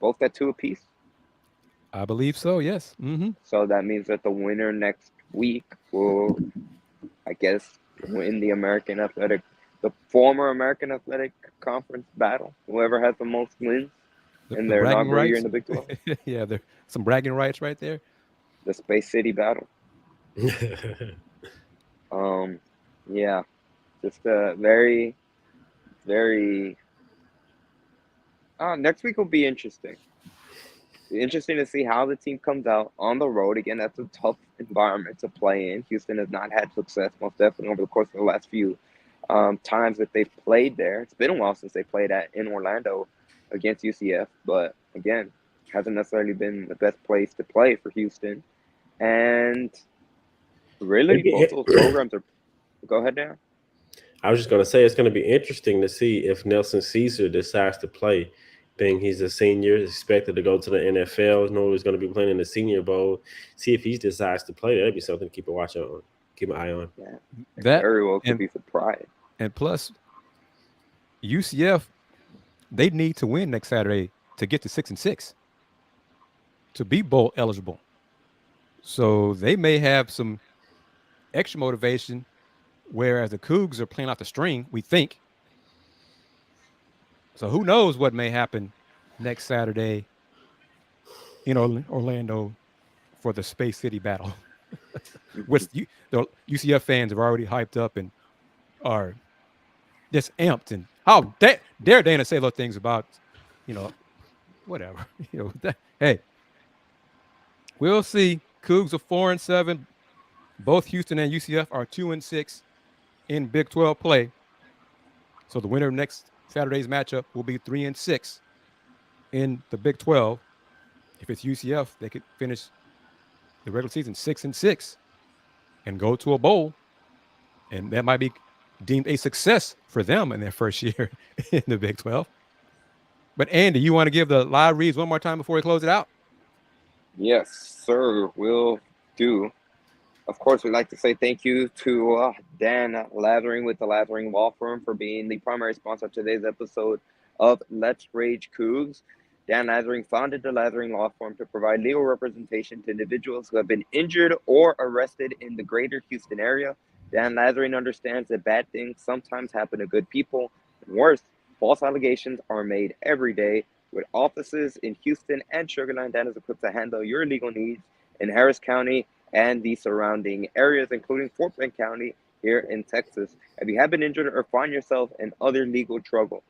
both at 2 apiece.
I believe so, yes. Mm-hmm.
So that means that the winner next week will, I guess, win the former American Athletic Conference battle. Whoever has the most wins in their inaugural year in the Big 12.
Yeah, there's some bragging rights right there.
The Space City battle. Yeah, just a very, very. Next week will be interesting. Interesting to see how the team comes out on the road. Again, that's a tough environment to play in. Houston has not had success, most definitely, over the course of the last few times that they've played there. It's been a while since they played in Orlando against UCF, but again, hasn't necessarily been the best place to play for Houston. And really, both those programs are. Go ahead, Dan.
I was just going to say it's going to be interesting to see if Nelson Caesar decides to play. Being he's a senior, expected to go to the NFL, know he's going to be playing in the Senior Bowl. See if he decides to play. That'd be something to keep an eye on.
Yeah,
that
very well could be surprised.
And plus, UCF, they need to win next Saturday to get to 6-6 to be bowl eligible. So they may have some extra motivation, whereas the Cougs are playing off the string, we think. So who knows what may happen next Saturday in Orlando for the Space City battle. Which the UCF fans have already hyped up and are just amped. And how dare Dana say those things about, whatever. Hey, we'll see. Cougs are 4-7. Both Houston and UCF are 2-6 in Big 12 play. So the winner of next Saturday's matchup will be 3-6 in the Big 12. If it's UCF, they could finish the regular season 6-6 and go to a bowl, and that might be deemed a success for them in their first year in the Big 12. But Andy, you want to give the live reads one more time before we close it out?
Yes, sir, will do. Of course, we'd like to say thank you to Dan Lazarine with the Lazarine Law Firm for being the primary sponsor of today's episode of Let's Rage Coogs. Dan Lazarine founded the Lazarine Law Firm to provide legal representation to individuals who have been injured or arrested in the greater Houston area. Dan Lazarine understands that bad things sometimes happen to good people. And worse, false allegations are made every day. With offices in Houston and Sugar Land, Dan is equipped to handle your legal needs in Harris County and the surrounding areas, including Fort Bend County here in Texas. If you have been injured or find yourself in other legal trouble,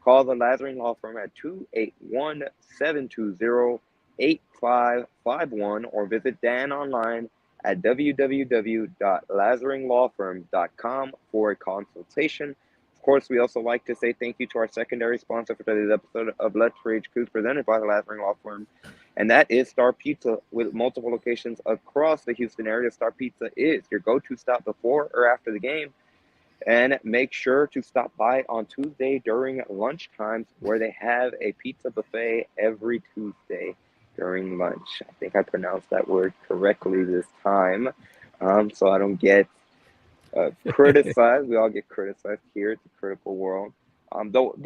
call the Lazarine Law Firm at 281-720-8551 or visit Dan online at www.lazarinelawfirm.com for a consultation. Of course, we also like to say thank you to our secondary sponsor for today's episode of Let's Rage Coogs, presented by the Lazarine Law Firm, and that is Star Pizza, with multiple locations across the Houston area. Star Pizza is your go-to stop before or after the game. And make sure to stop by on Tuesday during lunch times, where they have a pizza buffet every Tuesday during lunch. I think I pronounced that word correctly this time, so I don't get criticized. We all get criticized here. It's a critical world. Though,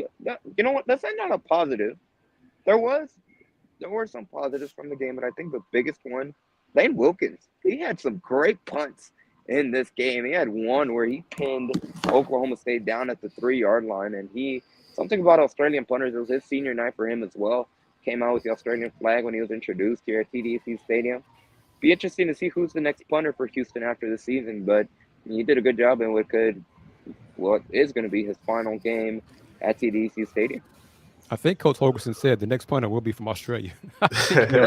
you know what? Let's end on a positive. There were some positives from the game, but I think the biggest one, Lane Wilkins, he had some great punts in this game. He had one where he pinned Oklahoma State down at the 3-yard line, and something about Australian punters, it was his senior night for him as well. Came out with the Australian flag when he was introduced here at TDEC Stadium. Be interesting to see who's the next punter for Houston after the season, but he did a good job in what is going to be his final game at TDEC Stadium.
I think Coach Holgerson said the next punter will be from Australia.
Look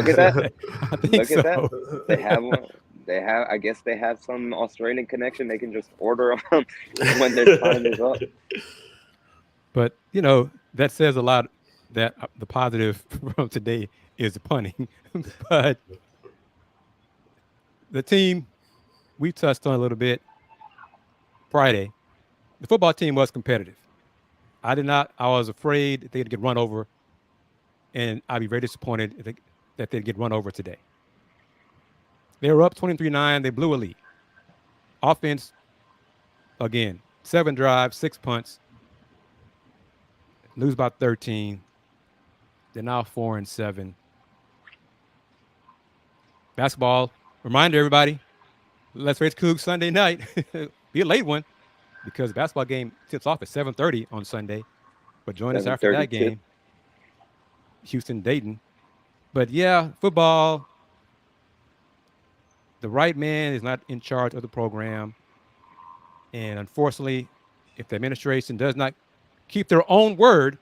at that.
I think
Look
so.
at that. They have one. I guess they have some Australian connection. They can just order them when their time is up.
But, that says a lot that the positive from today is the punting. But the team, we touched on a little bit Friday. The football team was competitive. I was afraid that they'd get run over, and I'd be very disappointed that they'd get run over today. They were up 23-9. They blew a lead. Offense, again, 7 drives, 6 punts, lose about 13. They're now 4-7. Basketball, reminder everybody, let's Rage Coogs Sunday night. Be a late one, because the basketball game tips off at 7:30 on Sunday. But join us after that game, Houston-Dayton. But yeah, football, the right man is not in charge of the program. And unfortunately, if the administration does not keep their own word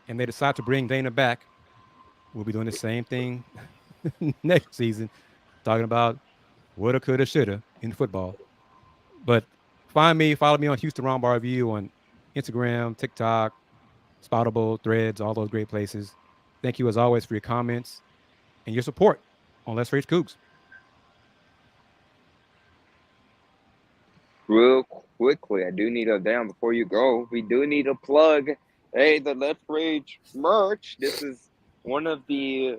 and they decide to bring Dana back, we'll be doing the same thing next season, talking about woulda, coulda, shoulda in football. But follow me on Houston Roundball Review on Instagram, TikTok, Spoutable, Threads, all those great places. Thank you as always for your comments and your support on Let's Rage Coogs.
Real quickly, I do need before you go, we do need to plug, the Let's Rage merch. This is one of the,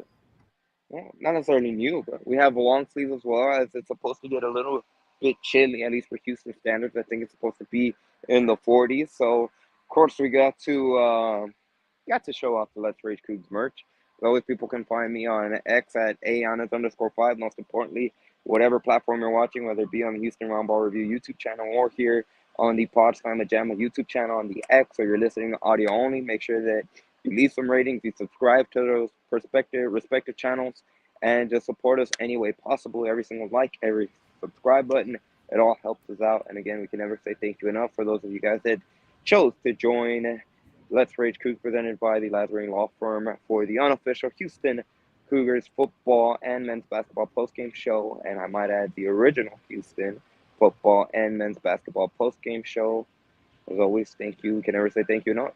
not necessarily new, but we have a long sleeve as well, as it's supposed to get a little bit chilly, at least for Houston standards. I think it's supposed to be in the 40s. So, of course, we got to show off the Let's Rage Coogs merch. As always, people can find me on X at @Yanez_5. Most importantly, whatever platform you're watching, whether it be on the Houston Roundball Review YouTube channel or here on the Pod Slam Jamma YouTube channel on the X, or you're listening to audio only, make sure that you leave some ratings, you subscribe to those respective channels, and just support us any way possible. Every single like, every subscribe button, it all helps us out. And again, we can never say thank you enough for those of you guys that chose to join Let's Rage Coogs, presented by the Lazarine Law Firm, for the unofficial Houston Cougars football and men's basketball postgame show. And I might add, the original Houston football and men's basketball postgame show. As always, thank you. We can never say thank you enough.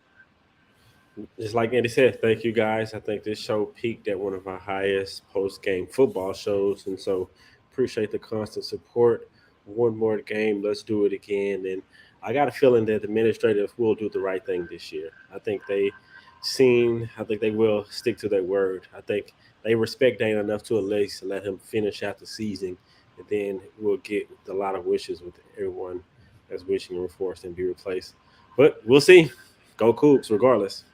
Just like Andy said, thank you guys. I think this show peaked at one of our highest post-game football shows, and so appreciate the constant support. One more game, let's do it again. And I got a feeling that the administrators will do the right thing this year. I think they will stick to their word. I think they respect Dana enough to at least let him finish out the season, and then we'll get a lot of wishes with everyone that's wishing for us and be replaced. But we'll see. Go Cougs regardless.